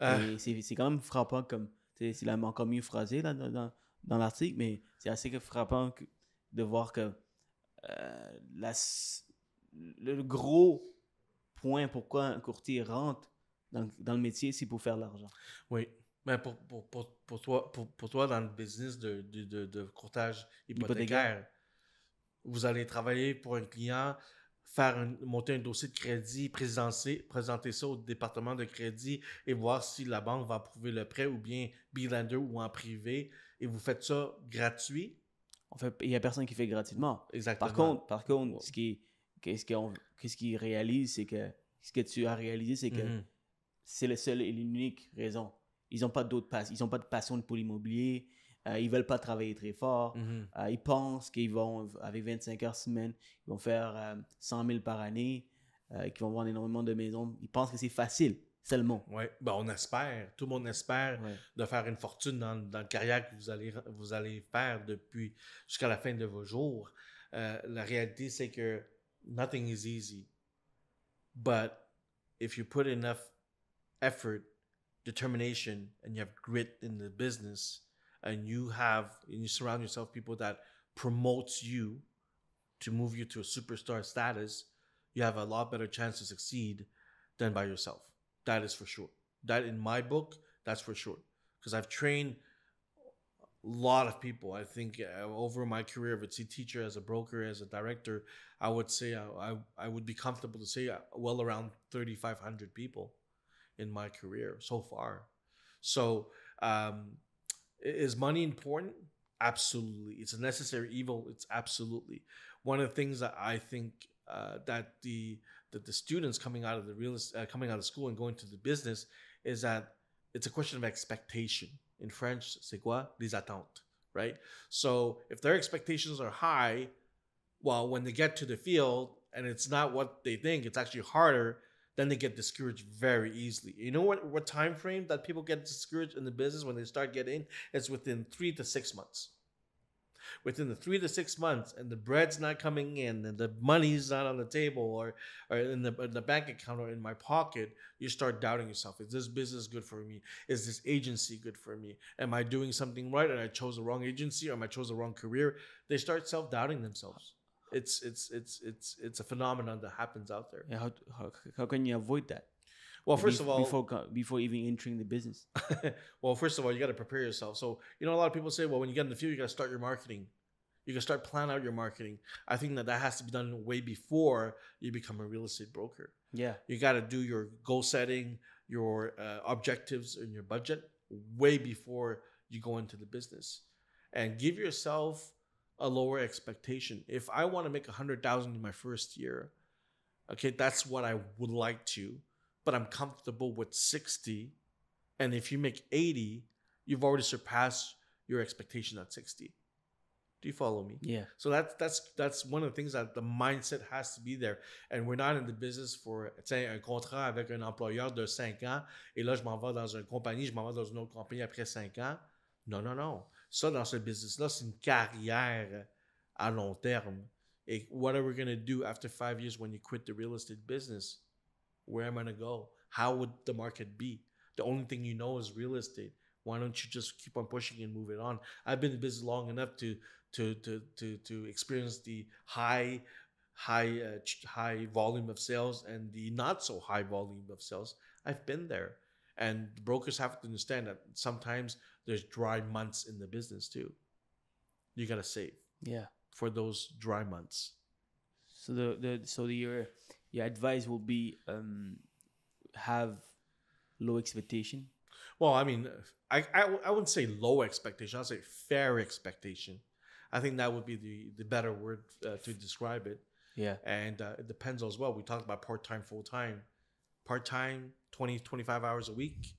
Et c'est quand même frappant, comme c'est encore mieux phrasé là, dans l'article, mais c'est assez frappant de voir que le gros point pourquoi un courtier rentre dans le métier, c'est pour faire de l'argent. Oui, mais pour toi dans le business de courtage hypothécaire, vous allez travailler pour un client, monter un dossier de crédit, présenter ça au département de crédit et voir si la banque va approuver le prêt, ou bien bilander ou en privé, et vous faites ça gratuit. Il n'y a personne qui fait gratuitement. Exactement. Par contre, qu'est-ce qu'ils réalisent, c'est que ce que tu as réalisé, c'est que c'est la seule et l'unique raison. Ils n'ont pas d'autres ils n'ont pas de passion pour l'immobilier. Ils veulent pas travailler très fort. Ils pensent qu'ils vont, avec 25 heures semaine, ils vont faire 100 000 par année, qu'ils vont vendre énormément de maisons. Ils pensent que c'est facile, seulement. Oui, ben on espère. Tout le monde espère de faire une fortune dans la carrière que vous allez faire jusqu'à la fin de vos jours. La réalité, c'est que nothing is easy. But if you put enough effort, determination, and you have grit in the business, and you surround yourself with people that promotes you to move you to a superstar status, you have a lot better chance to succeed than by yourself. That is for sure. That, in my book, that's for sure. Because I've trained a lot of people. I think over my career as a teacher, as a broker, as a director, I would say I would be comfortable to say well around 3,500 people in my career so far. So, is money important? Absolutely. It's a necessary evil. It's absolutely. One of the things that I think that the students coming out of school and going to the business is that it's a question of expectation. In French, c'est quoi? Les attentes, right? So if their expectations are high, well, when they get to the field and it's not what they think, it's actually harder, then they get discouraged very easily. You know what time frame that people get discouraged in the business when they start getting? It's within 3 to 6 months. Within the 3 to 6 months, and the bread's not coming in, and the money's not on the table or in the bank account or in my pocket, you start doubting yourself. Is this business good for me? Is this agency good for me? Am I doing something right, and I chose the wrong agency, or am I chose the wrong career? They start self-doubting themselves. It's a phenomenon that happens out there. Yeah, how can you avoid that? Well, first of all, before even entering the business. well, first of all, you got to prepare yourself. So, a lot of people say, well, when you get in the field, you got to start your marketing. You can start plan out your marketing. I think that has to be done way before you become a real estate broker. Yeah. You got to do your goal setting, your objectives, and your budget way before you go into the business, and give yourself a lower expectation. If I want to make 100,000 in my first year, okay, that's what I would like to, but I'm comfortable with 60. And if you make 80, you've already surpassed your expectation at 60. Do you follow me? Yeah. So that's one of the things that the mindset has to be there. And we're not in the business for, un contrat avec un employeur de 5 ans, et là, je m'en vais dans une compagnie, je m'en vais dans une autre compagnie après 5 ans. Non. Ça, dans ce business-là, c'est une carrière à long terme. Et what are we going to do after 5 years when you quit the real estate business? Where am I going to go? How would the market be? The only thing you know is real estate. Why don't you just keep on pushing and move it on? I've been in business long enough to experience the high volume of sales and the not so high volume of sales. I've been there. And brokers have to understand that sometimes there's dry months in the business too. You got to save. Yeah. For those dry months. So your advice will be have low expectation. Well, I mean, I wouldn't say low expectation. I'd say fair expectation. I think that would be the better word to describe it. Yeah. And it depends as well. We talked about part-time, full-time. Part-time, 20, 25 hours a week.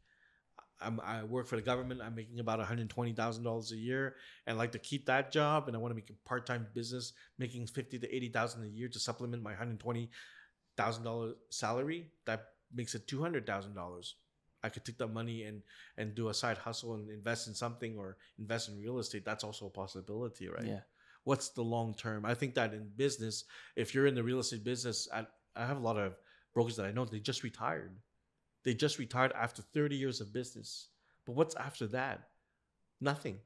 I work for the government. I'm making about $120,000 a year, and I like to keep that job. And I want to make a part-time business, making $50,000 to $80,000 a year to supplement my $120,000 salary. That makes it $200,000. I could take that money and do a side hustle and invest in something or invest in real estate. That's also a possibility, right? Yeah. What's the long term? I think that in business, if you're in the real estate business, I have a lot of brokers that I know, they just retired. They just retired after 30 years of business. But what's after that? Nothing.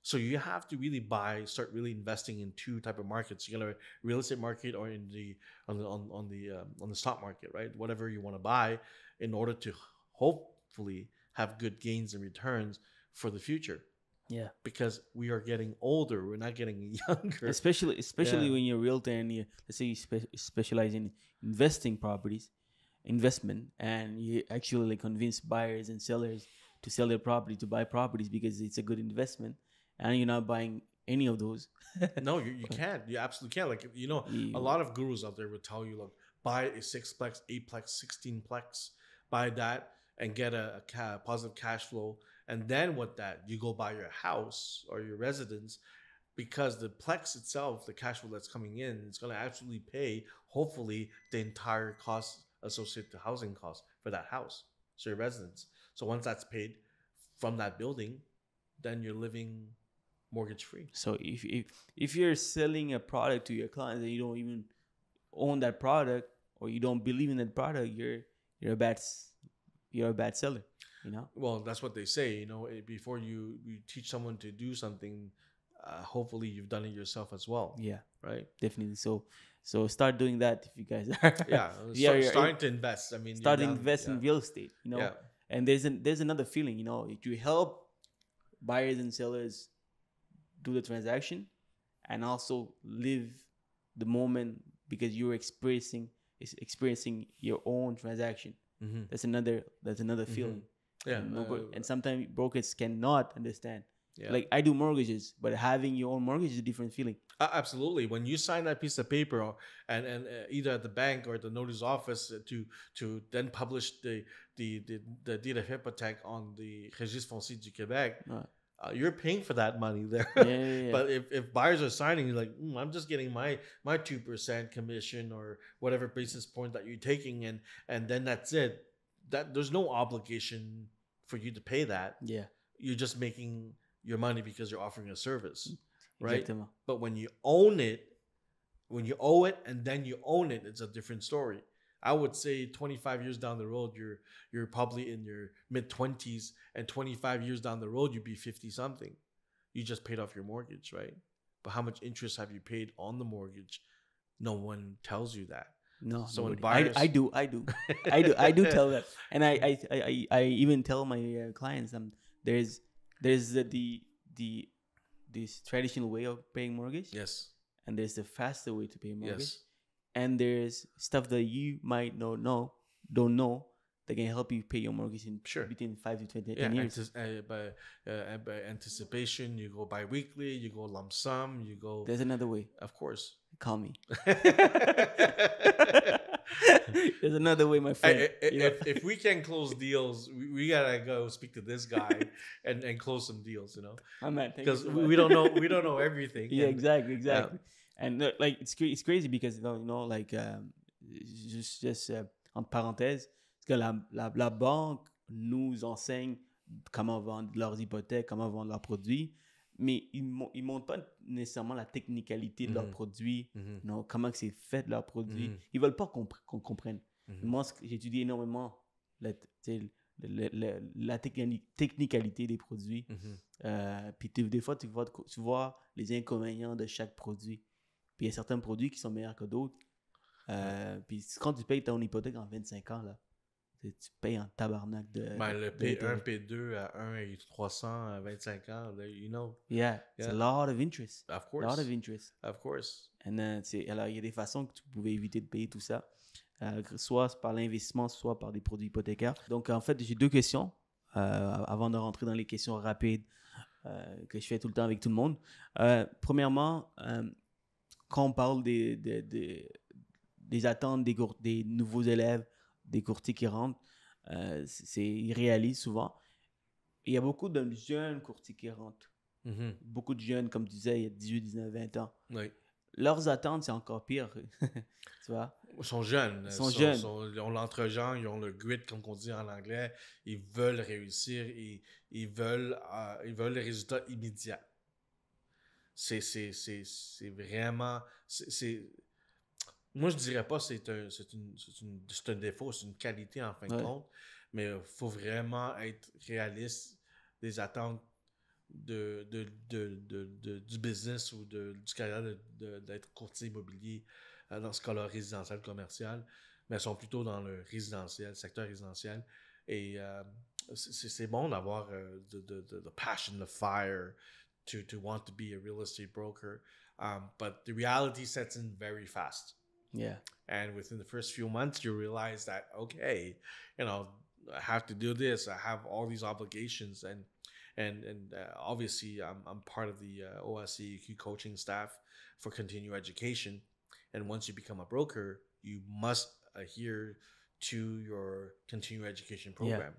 So you have to really start really investing in two type of markets. You got a real estate market or in on the stock market, right? Whatever you want to buy in order to hopefully have good gains and returns for the future. Yeah. Because we are getting older. We're not getting younger. Especially when you're a realtor and let's say you specialize in investment, and you actually convince buyers and sellers to sell their property, to buy properties because it's a good investment, and you're not buying any of those. No, you can't. You absolutely can't. Like, a lot of gurus out there would tell you, look, buy a 6-plex, 8-plex, 16-plex, buy that and get a positive cash flow. And then with that, you go buy your house or your residence, because the plex itself, the cash flow that's coming in, it's going to absolutely pay, hopefully, the entire cost associated to housing costs for that house, so your residence. So once that's paid from that building, then you're living mortgage free. So if you're selling a product to your clients and you don't even own that product, or you don't believe in that product, you're a bad seller. Well, that's what they say. Before you teach someone to do something, hopefully you've done it yourself as well. Yeah, right. Definitely. So start doing that if you guys are. Yeah, starting to invest. I mean, start invest in real estate. Yeah. And there's another feeling. You help buyers and sellers do the transaction, and also live the moment because you're experiencing your own transaction. Mm-hmm. That's another feeling. Yeah. And sometimes brokers cannot understand. Yeah. Like, I do mortgages, but having your own mortgage is a different feeling. Absolutely. When you sign that piece of paper, and either at the bank or at the notary's office to then publish the deed of hypothèque on the Registre foncier du Québec, you're paying for that money there. Yeah. But if buyers are signing, you're like, I'm just getting my 2% commission or whatever basis point that you're taking, and then that's it. That there's no obligation for you to pay that. Yeah. You're just making your money because you're offering a service, right? Exactement. But when you own it, when you owe it and then you own it, it's a different story. I would say 25 years down the road, you're probably in your mid-20s, and 25 years down the road, you'd be 50-something. You just paid off your mortgage, right? But how much interest have you paid on the mortgage? No one tells you that. No, so when buyers, I do tell that, and I even tell my clients there's this traditional way of paying mortgage. Yes. And there's the faster way to pay mortgage. Yes. And there's stuff that you might don't know that can help you pay your mortgage in between 5 to 10 years. By anticipation, you go bi-weekly, you go lump sum, you go... There's another way. Of course. Call me. There's another way, my friend. If we can close deals, we gotta go speak to this guy and close some deals, because we don't know everything. Yeah, exactly. And like it's crazy because like juste entre parenthèses, parce que la banque nous enseigne comment vendre leurs hypothèques, comment vendre leurs produits, mais ils montrent pas nécessairement la technicalité de leurs produits, comment que c'est fait leurs produits. Ils veulent pas qu'on comprenne. Moi, j'étudie énormément la technicalité des produits. Puis des fois, tu vois les inconvénients de chaque produit. Puis il y a certains produits qui sont meilleurs que d'autres. Puis quand tu payes ton hypothèque en 25 ans, là, tu payes en tabarnak de... le P1, P2 à 1 et 300 à 25 ans, là, Yeah, it's a lot of interest. Of course. A lot of interest. Of course. Alors, il y a des façons que tu pouvais éviter de payer tout ça, soit par l'investissement, soit par des produits hypothécaires. Donc, en fait, j'ai 2 questions avant de rentrer dans les questions rapides que je fais tout le temps avec tout le monde. Premièrement, quand on parle des attentes des nouveaux élèves, des courtiers qui rentrent, c'est irréaliste souvent. Il y a beaucoup de jeunes courtiers qui rentrent. Beaucoup de jeunes, comme tu disais, il y a 18, 19, 20 ans. Oui. Leurs attentes, c'est encore pire. Tu vois? Ils sont jeunes. Ils ont l'entre-gens, ils ont le grit, comme on dit en anglais. Ils veulent réussir. Ils veulent les résultats immédiats. C'est vraiment... Moi, je dirais pas que c'est un défaut, c'est une qualité en fin de compte, mais il faut vraiment être réaliste des attentes du business ou du carrière d'être courtier immobilier, dans ce cas-là résidentiel, commercial, mais elles sont plutôt dans le résidentiel, secteur résidentiel. Et c'est bon d'avoir the passion, the fire to want to be a real estate broker, but the reality sets in very fast. Yeah. And within the first few months, you realize that, okay, I have to do this. I have all these obligations. And obviously, I'm part of the Oaciq coaching staff for continuing education. And once you become a broker, you must adhere to your continuing education program.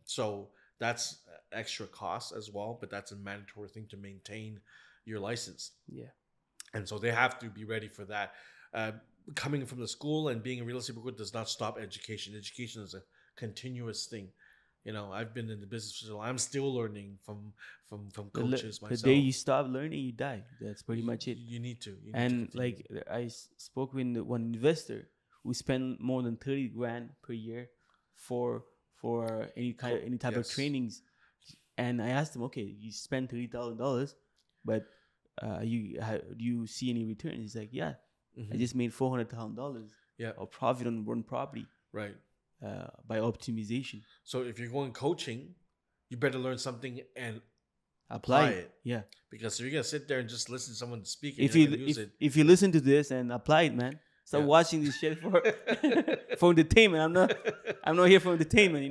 So that's extra cost as well, but that's a mandatory thing to maintain your license. Yeah. And so they have to be ready for that. Coming from the school and being a real estate broker does not stop education. Education is a continuous thing. I've been in the business for so long. I'm still learning from coaches myself. The day you stop learning, you die. That's pretty much it. You need to. I spoke with one investor who spent more than 30 grand per year for any type of trainings. And I asked him, okay, you spend $30,000, but do you see any returns? He's like, yeah, I just made $400,000 of profit on one property. Right. By optimization. So if you're going coaching, you better learn something and apply it. Yeah. Because if you're going to sit there and just listen to someone speak, if you listen to this and apply it, man, stop watching this shit for entertainment. I'm not here for entertainment,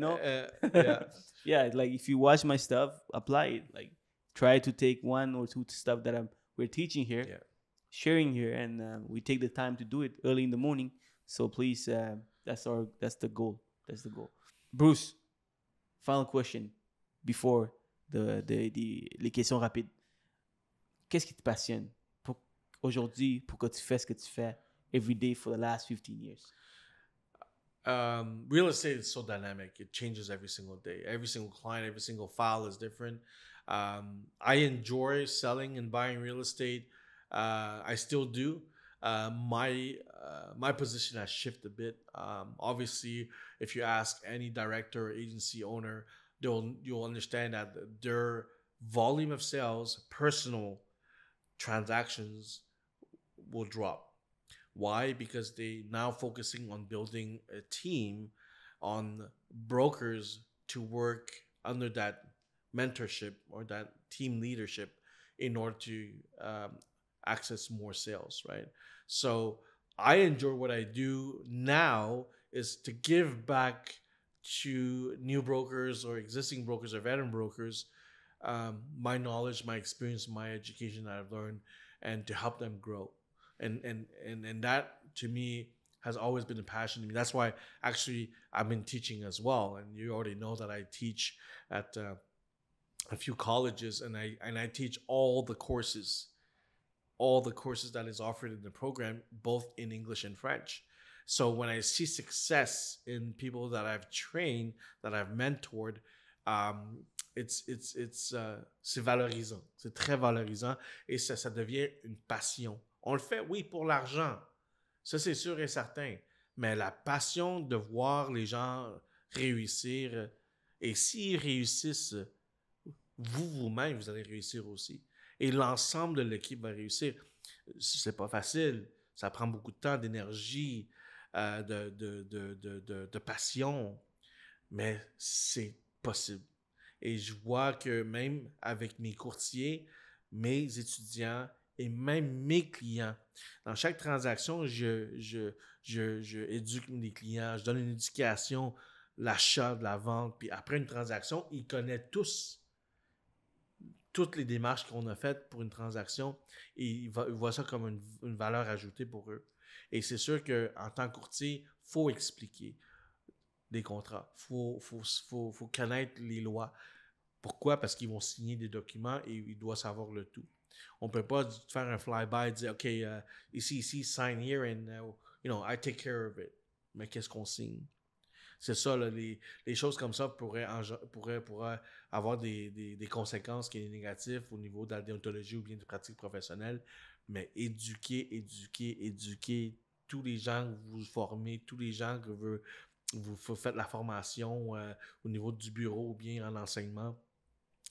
Yeah, like if you watch my stuff, apply it. Like try to take 1 or 2 stuff that we're teaching here, sharing here, and we take the time to do it early in the morning. So please, that's the goal. That's the goal. Bruce, final question before les questions rapides. Qu'est-ce qui te passionne aujourd'hui, pourquoi tu fais ce que tu fais every day for the last 15 years? Real estate is so dynamic. It changes every single day. Every single client, every single file is different. I enjoy selling and buying real estate. I still do. My position has shifted a bit. Obviously, if you ask any director or agency owner, you'll understand that their volume of sales, personal transactions, will drop. Why? Because they now focusing on building a team, on brokers to work under that mentorship or that team leadership in order to access more sales, right? So I enjoy what I do now is to give back to new brokers or existing brokers or veteran brokers my knowledge, my experience, my education that I've learned, and to help them grow. And that to me has always been a passion to me. That's why actually I've been teaching as well. And you already know that I teach at a few colleges, and I teach all the courses that is offered in the program, both in English and French. So when I see success in people that I've trained, that I've mentored, c'est valorisant, c'est très valorisant, et ça devient une passion. On le fait, oui, pour l'argent, ça c'est sûr et certain, mais la passion de voir les gens réussir, et s'ils réussissent, vous-même, vous allez réussir aussi. Et l'ensemble de l'équipe va réussir. C'est pas facile, ça prend beaucoup de temps, d'énergie, de passion, mais c'est possible. Et je vois que même avec mes courtiers, mes étudiants et même mes clients, dans chaque transaction, je éduque les clients, je donne une éducation, l'achat, de la vente, puis après une transaction, ils connaissent toutes les démarches qu'on a faites pour une transaction et ils voient ça comme une valeur ajoutée pour eux. Et c'est sûr qu'en tant que courtier, il faut expliquer des contrats. Il faut connaître les lois. Pourquoi? Parce qu'ils vont signer des documents et ils doivent savoir le tout. On ne peut pas faire un fly-by et dire, OK, ici, sign here and, I take care of it. Mais qu'est-ce qu'on signe? C'est ça, là, les choses comme ça pourraient avoir des conséquences qui sont négatives au niveau de la déontologie ou bien de pratique professionnelle. Mais éduquer tous les gens que vous formez, tous les gens que vous faites la formation au niveau du bureau ou bien en enseignement.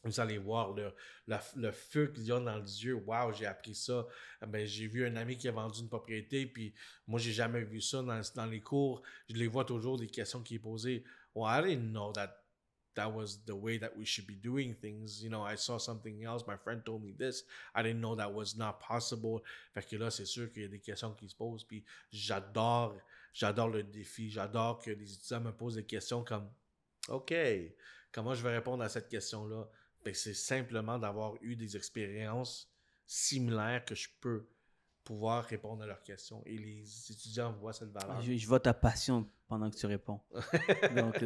Vous allez voir le feu qu'ils ont dans les yeux. Wow, j'ai appris ça. Ben, j'ai vu un ami qui a vendu une propriété, puis moi, j'ai jamais vu ça dans les cours. Je les vois toujours, des questions qui sont posées. Well, I didn't know that was the way that we should be doing things. I saw something else. My friend told me this. I didn't know that was not possible. Fait que là, c'est sûr qu'il y a des questions qui se posent, puis j'adore le défi. J'adore que les étudiants me posent des questions comme « OK, comment je vais répondre à cette question-là? » Ben, c'est simplement d'avoir eu des expériences similaires que je peux pouvoir répondre à leurs questions. Et les étudiants voient cette valeur. Je vois ta passion pendant que tu réponds. Donc,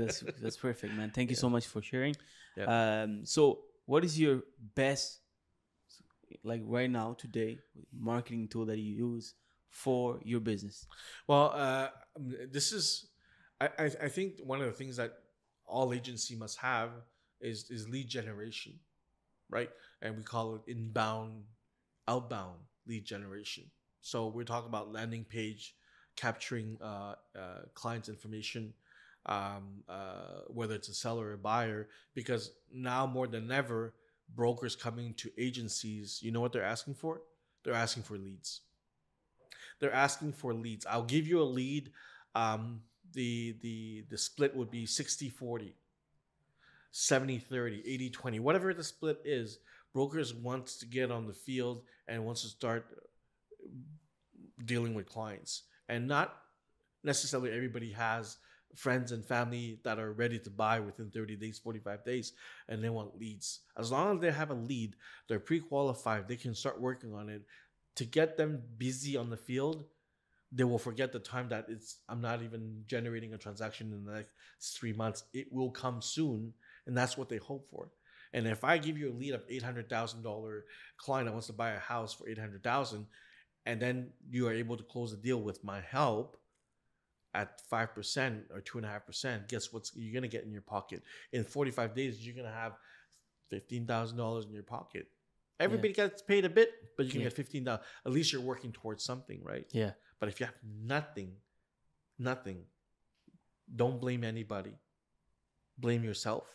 that's perfect, man. Thank you so much for sharing. Yeah. So, what is your best, like right now, today, marketing tool that you use for your business? Well, I think one of the things that all agency must have is lead generation, right? And we call it outbound lead generation. So we're talking about landing page, capturing clients' information, whether it's a seller or a buyer, because now more than ever, brokers coming to agencies, you know what they're asking for? They're asking for leads. They're asking for leads. I'll give you a lead. The split would be 60-40. 70-30, 80-20, whatever the split is, brokers wants to get on the field and wants to start dealing with clients. And not necessarily everybody has friends and family that are ready to buy within 30 days, 45 days, and they want leads. As long as they have a lead, they're pre-qualified, they can start working on it. To get them busy on the field, they will forget the time that I'm not even generating a transaction in the next 3 months. It will come soon. And that's what they hope for. And if I give you a lead of $800,000 client that wants to buy a house for $800,000, and then you are able to close the deal with my help at 5% or 2.5%, guess what you're going to get in your pocket? In 45 days, you're going to have $15,000 in your pocket. Everybody gets paid a bit, but you can get $15,000. At least you're working towards something, right? Yeah. But if you have nothing, don't blame anybody. Blame yourself.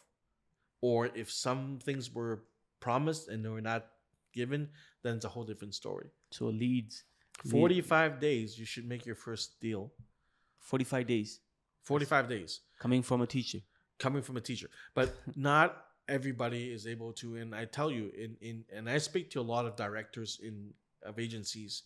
Or if some things were promised and they were not given, then it's a whole different story. So leads. 45 days, you should make your first deal. 45 days. 45 days. Coming from a teacher. But not everybody is able to. And I tell you, and I speak to a lot of directors of agencies,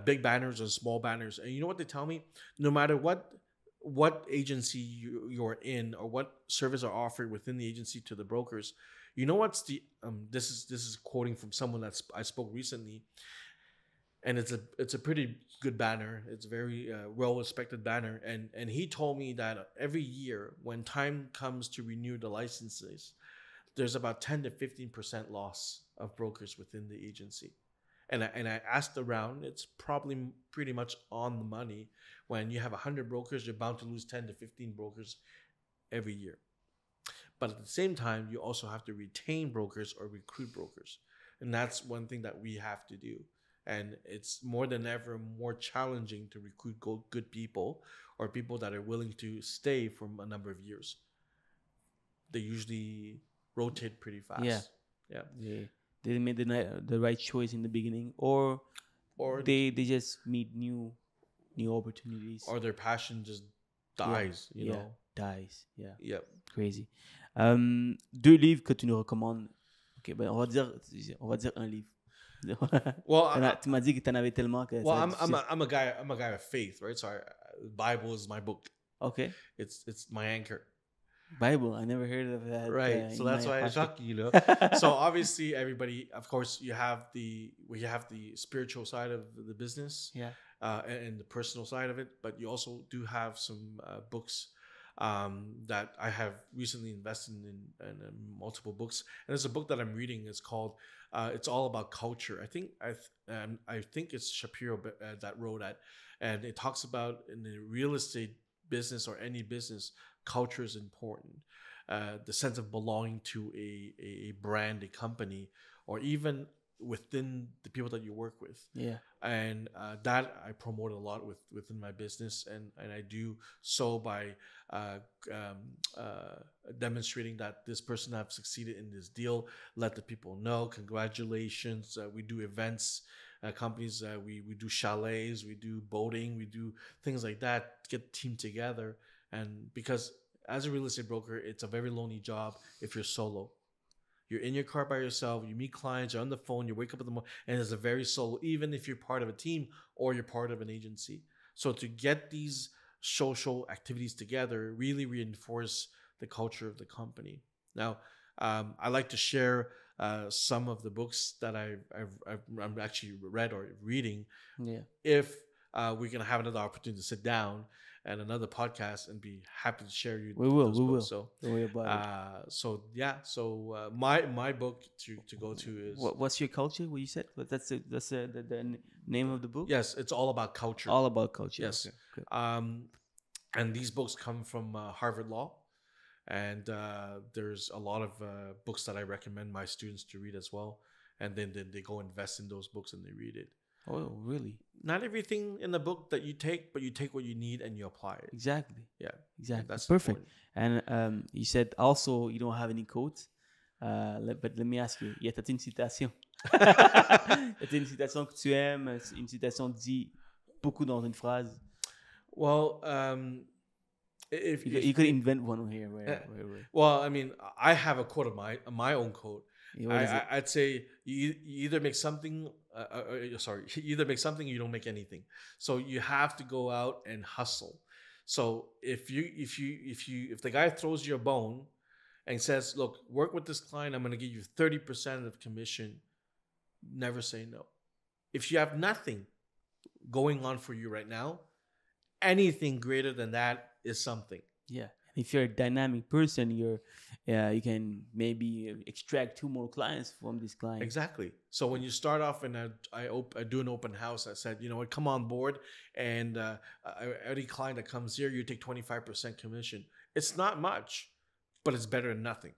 big banners and small banners. And you know what they tell me? No matter what agency you're in or what service are offered within the agency to the brokers, you know what's the this is quoting from someone that I spoke recently, and it's a pretty good banner. It's a very well respected banner, and he told me that every year when time comes to renew the licenses, there's about 10 to 15% loss of brokers within the agency. And I asked around, it's probably pretty much on the money. When you have 100 brokers, you're bound to lose 10 to 15 brokers every year. But at the same time, you also have to retain brokers or recruit brokers. And that's one thing that we have to do. And it's more than ever more challenging to recruit good people or people that are willing to stay for a number of years. They usually rotate pretty fast. Yeah. They made the right choice in the beginning, or they just meet new opportunities, or their passion just dies. You know, dies. Yeah. Yep. Crazy. 2 livres que tu nous recommandes. Ok, ben on va dire un livre. Well, tu m'as dit que tu en avais tellement que. Well, I'm a guy of faith, right? So the Bible is my book. Okay. It's my anchor. Bible, I never heard of that. Right, so that's why I shock you, know. So obviously, everybody, of course, you have the spiritual side of the business, and the personal side of it, but you also do have some books that I have recently invested in multiple books, and there's a book that I'm reading. It's called "It's All About Culture." I think it's Shapiro that wrote that, and it talks about in the real estate business or any business, culture is important. The sense of belonging to a brand, a company, or even within the people that you work with. Yeah. And that I promote a lot within my business, and I do so by demonstrating that this person have succeeded in this deal. Let the people know. Congratulations. We do events. Companies, we do chalets, we do boating, we do things like that, get the team together. And because as a real estate broker, it's a very lonely job if you're solo. You're in your car by yourself, you meet clients, you're on the phone, you wake up in the morning, and it's a very solo, even if you're part of a team or you're part of an agency. So to get these social activities together really reinforce the culture of the company. Now, I like to share some of the books that I'm actually read or reading. Yeah. If we're gonna have another opportunity to sit down and another podcast, and be happy to share you. We will. So don't worry about it. So my book to go to is what's your culture? What you said? That's the name of the book. Yes, it's all about culture. All about culture. Yes. Okay. And these books come from Harvard Law. And there's a lot of books that I recommend my students to read as well. And then they go invest in those books and they read it. Oh, really? Not everything in the book that you take, but you take what you need and you apply it. Exactly. Yeah. Exactly. That's perfect. important. And you said also you don't have any quotes. But let me ask you, y a-t-il une citation? Y a-t-il une citation que tu aimes? Une citation dit beaucoup dans une phrase? Well, if you could invent one here. Well, I mean, I have a quote of my own quote. I'd say you either make something. You either make something or you don't make anything. So you have to go out and hustle. So if the guy throws you a bone and says, "Look, work with this client. I'm going to give you 30% of commission," never say no. If you have nothing going on for you right now, anything greater than that is something. Yeah. If you're a dynamic person, you can maybe extract 2 more clients from this client. Exactly. So when you start off and I do an open house, I said, you know what, come on board, and every client that comes here, you take 25% commission. It's not much, but it's better than nothing,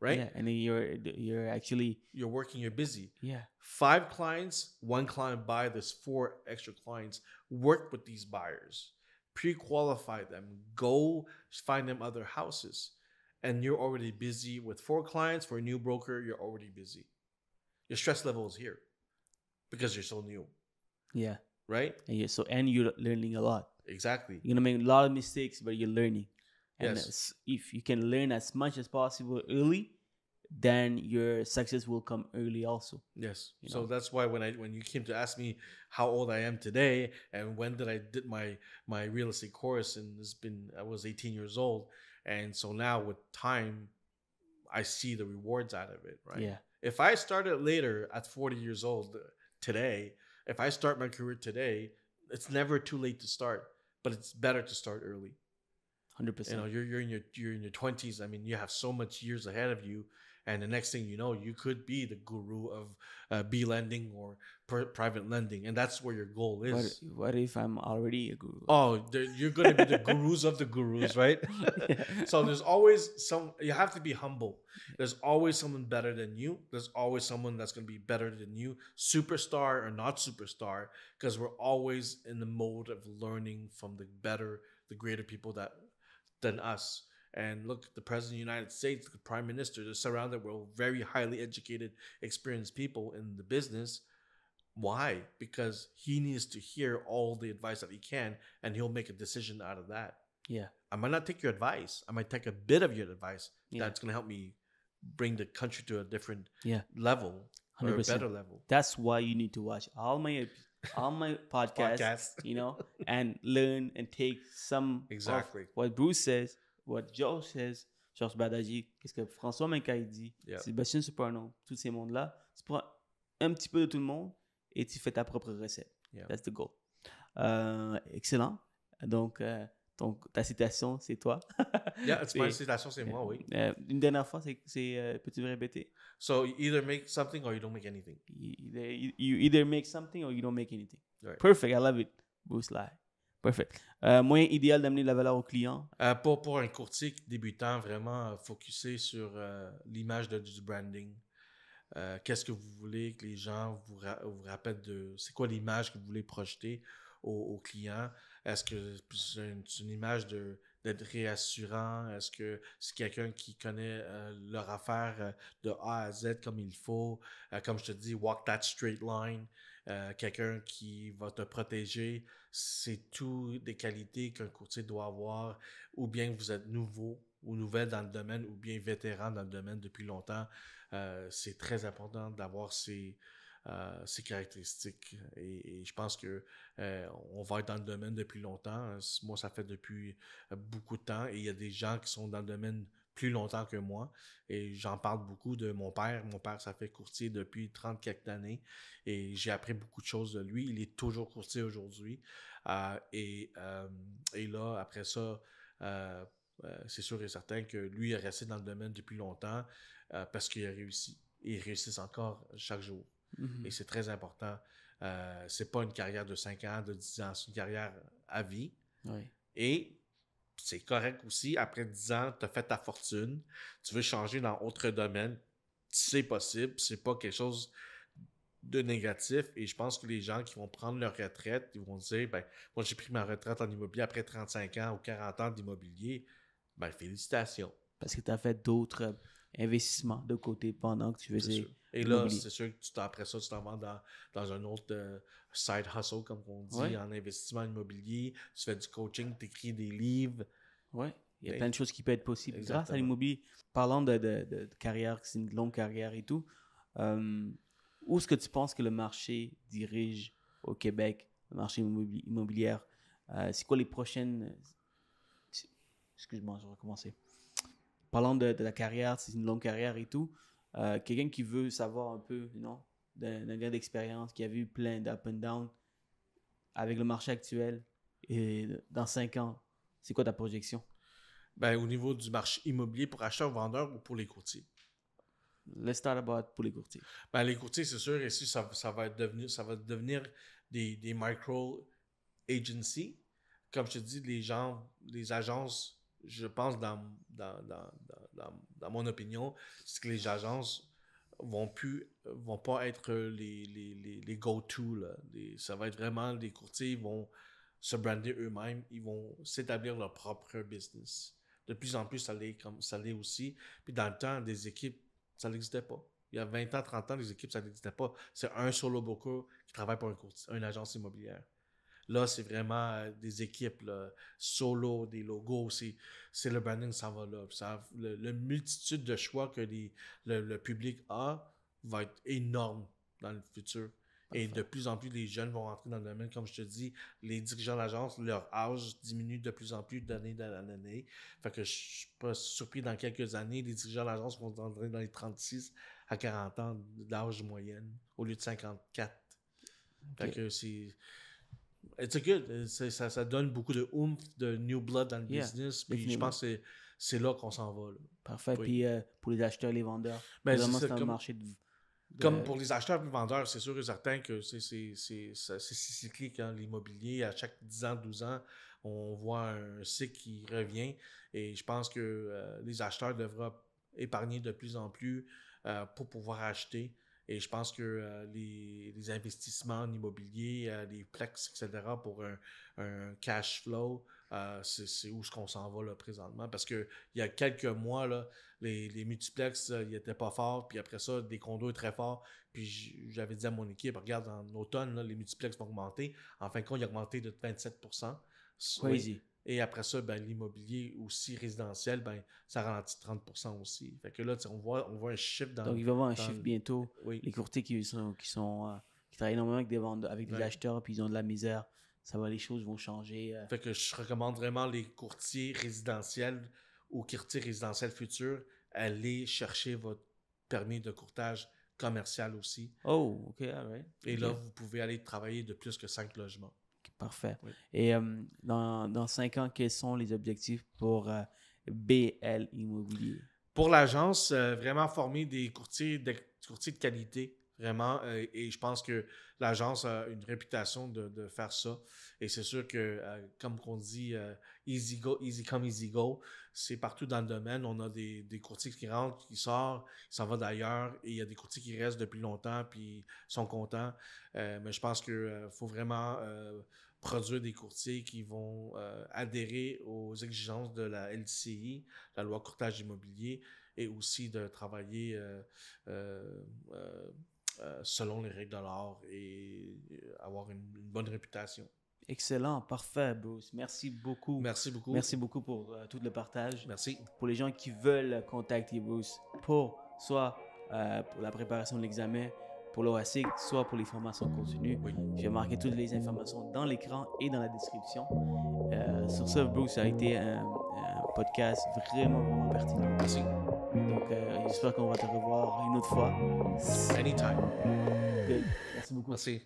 right? Yeah, and then you're actually you're working, you're busy. Yeah. 5 clients, 1 client buy. There's 4 extra clients. Work with these buyers, pre-qualify them, go find them other houses, and you're already busy with 4 clients. For a new broker, you're already busy. Your stress level is here because you're so new. Yeah. Right? And you're learning a lot. Exactly. You're gonna make a lot of mistakes, but you're learning. And Yes. if you can learn as much as possible early, then your success will come early also. Yes. You So know? that's why when you came to ask me how old I am today and when did I did my real estate course, and I was 18 years old, and so now with time I see the rewards out of it, right? Yeah. If I started later at 40 years old today, if I start my career today, it's never too late to start, but it's better to start early. 100%. You know, you're in your 20s. I mean, you have so much years ahead of you, and the next thing you know, you could be the guru of B lending or private lending, and that's where your goal is. What if I'm already a guru? Oh, you're going to be the gurus of the gurus, right? Yeah. So there's always you have to be humble. There's always someone better than you. There's always someone that's going to be better than you, superstar or not superstar, because we're always in the mode of learning from the greater people than us. And look, the President of the United States, the Prime Minister, they're surrounded with very highly educated, experienced people in the business. Why? Because he needs to hear all the advice that he can, and he'll make a decision out of that. Yeah. I might not take your advice. I might take a bit of your advice that's going to help me bring the country to a different level, 100%. Or a better level. That's why you need to watch all my podcasts, you know, and learn and take some exactly of what Bruce says, what George says, George Badaji, qu'est-ce que François Mencaille dit, Sébastien Supernon, tous ces mondes-là. Tu prends un petit peu de tout le monde et tu fais ta propre recette. That's the goal. Excellent. Donc, ta citation, c'est toi. Ma citation, c'est moi, oui. Une dernière fois, peux-tu répéter? So, you either make something or you don't make anything. You either make something or you don't make anything. Right. Perfect, I love it. Bruce Lai. Perfect. Moyen idéal d'amener de la valeur au client? Pour un courtier débutant, vraiment focusé sur l'image du branding. Qu'est-ce que vous voulez que les gens vous rappellent c'est quoi l'image que vous voulez projeter aux clients? Est-ce que c'est une image d'être réassurant? Est-ce que c'est quelqu'un qui connaît leur affaire de A à Z comme il faut? Comme je te dis, walk that straight line. Quelqu'un qui va te protéger. C'est tout des qualités qu'un courtier doit avoir. Ou bien vous êtes nouveau ou nouvelle dans le domaine, ou bien vétéran dans le domaine depuis longtemps. C'est très important d'avoir ces caractéristiques, et je pense que on va être dans le domaine depuis longtemps. Moi, ça fait depuis beaucoup de temps, et il y a des gens qui sont dans le domaine plus longtemps que moi, et j'en parle beaucoup de mon père. Mon père, ça fait courtier depuis 30 quelques années, et j'ai appris beaucoup de choses de lui. Il est toujours courtier aujourd'hui, et là, après ça, c'est sûr et certain que lui est resté dans le domaine depuis longtemps parce qu'il a réussi. Et il réussit encore chaque jour. Mm-hmm. Et c'est très important. C'est pas une carrière de 5 ans, de 10 ans, c'est une carrière à vie. Oui. Et c'est correct aussi, après 10 ans, tu as fait ta fortune, tu veux changer dans autre domaine, c'est possible, c'est pas quelque chose de négatif. Et je pense que les gens qui vont prendre leur retraite, ils vont dire, ben, moi j'ai pris ma retraite en immobilier après 35 ans ou 40 ans d'immobilier, ben félicitations. Parce que tu as fait d'autres investissements de côté pendant que tu faisais. Et là, c'est sûr que après ça, tu t'en vas dans un autre side hustle, comme on dit, en investissement immobilier. Tu fais du coaching, tu écris des livres. Oui, il y a plein de choses qui peuvent être possibles grâce à l'immobilier. Parlant de carrière, c'est une longue carrière et tout, où est-ce que tu penses que le marché dirige au Québec, le marché immobilier? C'est quoi les prochaines... Excuse-moi, je vais recommencer. Parlant de la carrière, c'est une longue carrière et tout, quelqu'un qui veut savoir un peu, d'un gars d'expérience qui a vu plein d'up and down avec le marché actuel, et dans 5 ans, c'est quoi ta projection? Ben, au niveau du marché immobilier pour acheteurs ou vendeurs ou pour les courtiers? Let's start about pour les courtiers. Ben, les courtiers, c'est sûr, ici, ça va devenir des micro-agencies. Comme je te dis, les agences, je pense, dans mon opinion, c'est que les agences vont pas être les go-to, là. Ça va être vraiment, les courtiers vont se brander eux-mêmes, ils vont s'établir leur propre business. De plus en plus, ça l'est aussi. Puis dans le temps, des équipes, ça n'existait pas. Il y a 20 ans, 30 ans, les équipes, ça n'existait pas. C'est un solo broker qui travaille pour une agence immobilière. Là, c'est vraiment des équipes là, solo, des logos. C'est le branding, ça va là. Le multitude de choix que le public a va être énorme dans le futur. Et de plus en plus, les jeunes vont rentrer dans le domaine. Comme je te dis, les dirigeants d'agence, leur âge diminue de plus en plus d'année en année. Fait que je suis pas surpris, dans quelques années, les dirigeants d'agence vont entrer dans les 36 à 40 ans d'âge moyenne, au lieu de 54. Fait que it's good. Ça donne beaucoup de oomph, de new blood dans le business. Puis je pense que c'est là qu'on s'en va. Là. Parfait. Oui. Puis pour les acheteurs et les vendeurs, vraiment, c'est un marché de... Comme pour les acheteurs et les vendeurs, c'est sûr et certain que c'est cyclique, hein, l'immobilier. À chaque 10 ans, 12 ans, on voit un cycle qui revient. Et je pense que les acheteurs devraient épargner de plus en plus pour pouvoir acheter. Et je pense que les investissements en immobilier, les plex, etc., pour un cash flow, c'est où est-ce qu'on s'en va là, présentement. Parce qu'il y a quelques mois, là, les multiplex, ils n'étaient pas forts. Puis après ça, des condos très forts. Puis j'avais dit à mon équipe, regarde, en automne, là, les multiplex vont augmenter. En fin de compte, ils ont augmenté de 27%. Crazy. Oui. Et après ça, ben, l'immobilier aussi résidentiel, ben, ça ralentit 30% aussi. Fait que là, on voit un chiffre dans... Donc, il va y avoir un chiffre bientôt. Oui. Les courtiers qui travaillent énormément avec des vendeurs, avec des acheteurs, puis ils ont de la misère. Les choses vont changer. Fait que je recommande vraiment les courtiers résidentiels ou courtiers résidentiels futurs. Allez chercher votre permis de courtage commercial aussi. Oh, OK, all right. Et là, vous pouvez aller travailler de plus que 5 logements. Parfait. Oui. Et dans 5 ans, quels sont les objectifs pour BL Immobilier? Pour l'agence, vraiment former des courtiers de qualité, vraiment. Et je pense que l'agence a une réputation de faire ça. Et c'est sûr que, comme on dit, easy go, easy come, easy go, c'est partout dans le domaine. On a des courtiers qui rentrent, qui sortent, qui s'en vont d'ailleurs. Et il y a des courtiers qui restent depuis longtemps puis sont contents. Mais je pense qu'il faut vraiment produire des courtiers qui vont adhérer aux exigences de la LCI, la loi courtage immobilier, et aussi de travailler selon les règles de l'art et avoir une bonne réputation. Excellent, parfait, Bruce. Merci beaucoup. Merci beaucoup. Merci beaucoup pour tout le partage. Merci. Pour les gens qui veulent contacter Bruce pour soit pour la préparation de l'examen, pour l'Oaciq, soit pour les formations continues, Oui. je vais marquer toutes les informations dans l'écran et dans la description. Sur ce, Bruce, ça a été un podcast vraiment pertinent. Merci. Donc, j'espère qu'on va te revoir une autre fois. Anytime. Good. Merci beaucoup. Merci.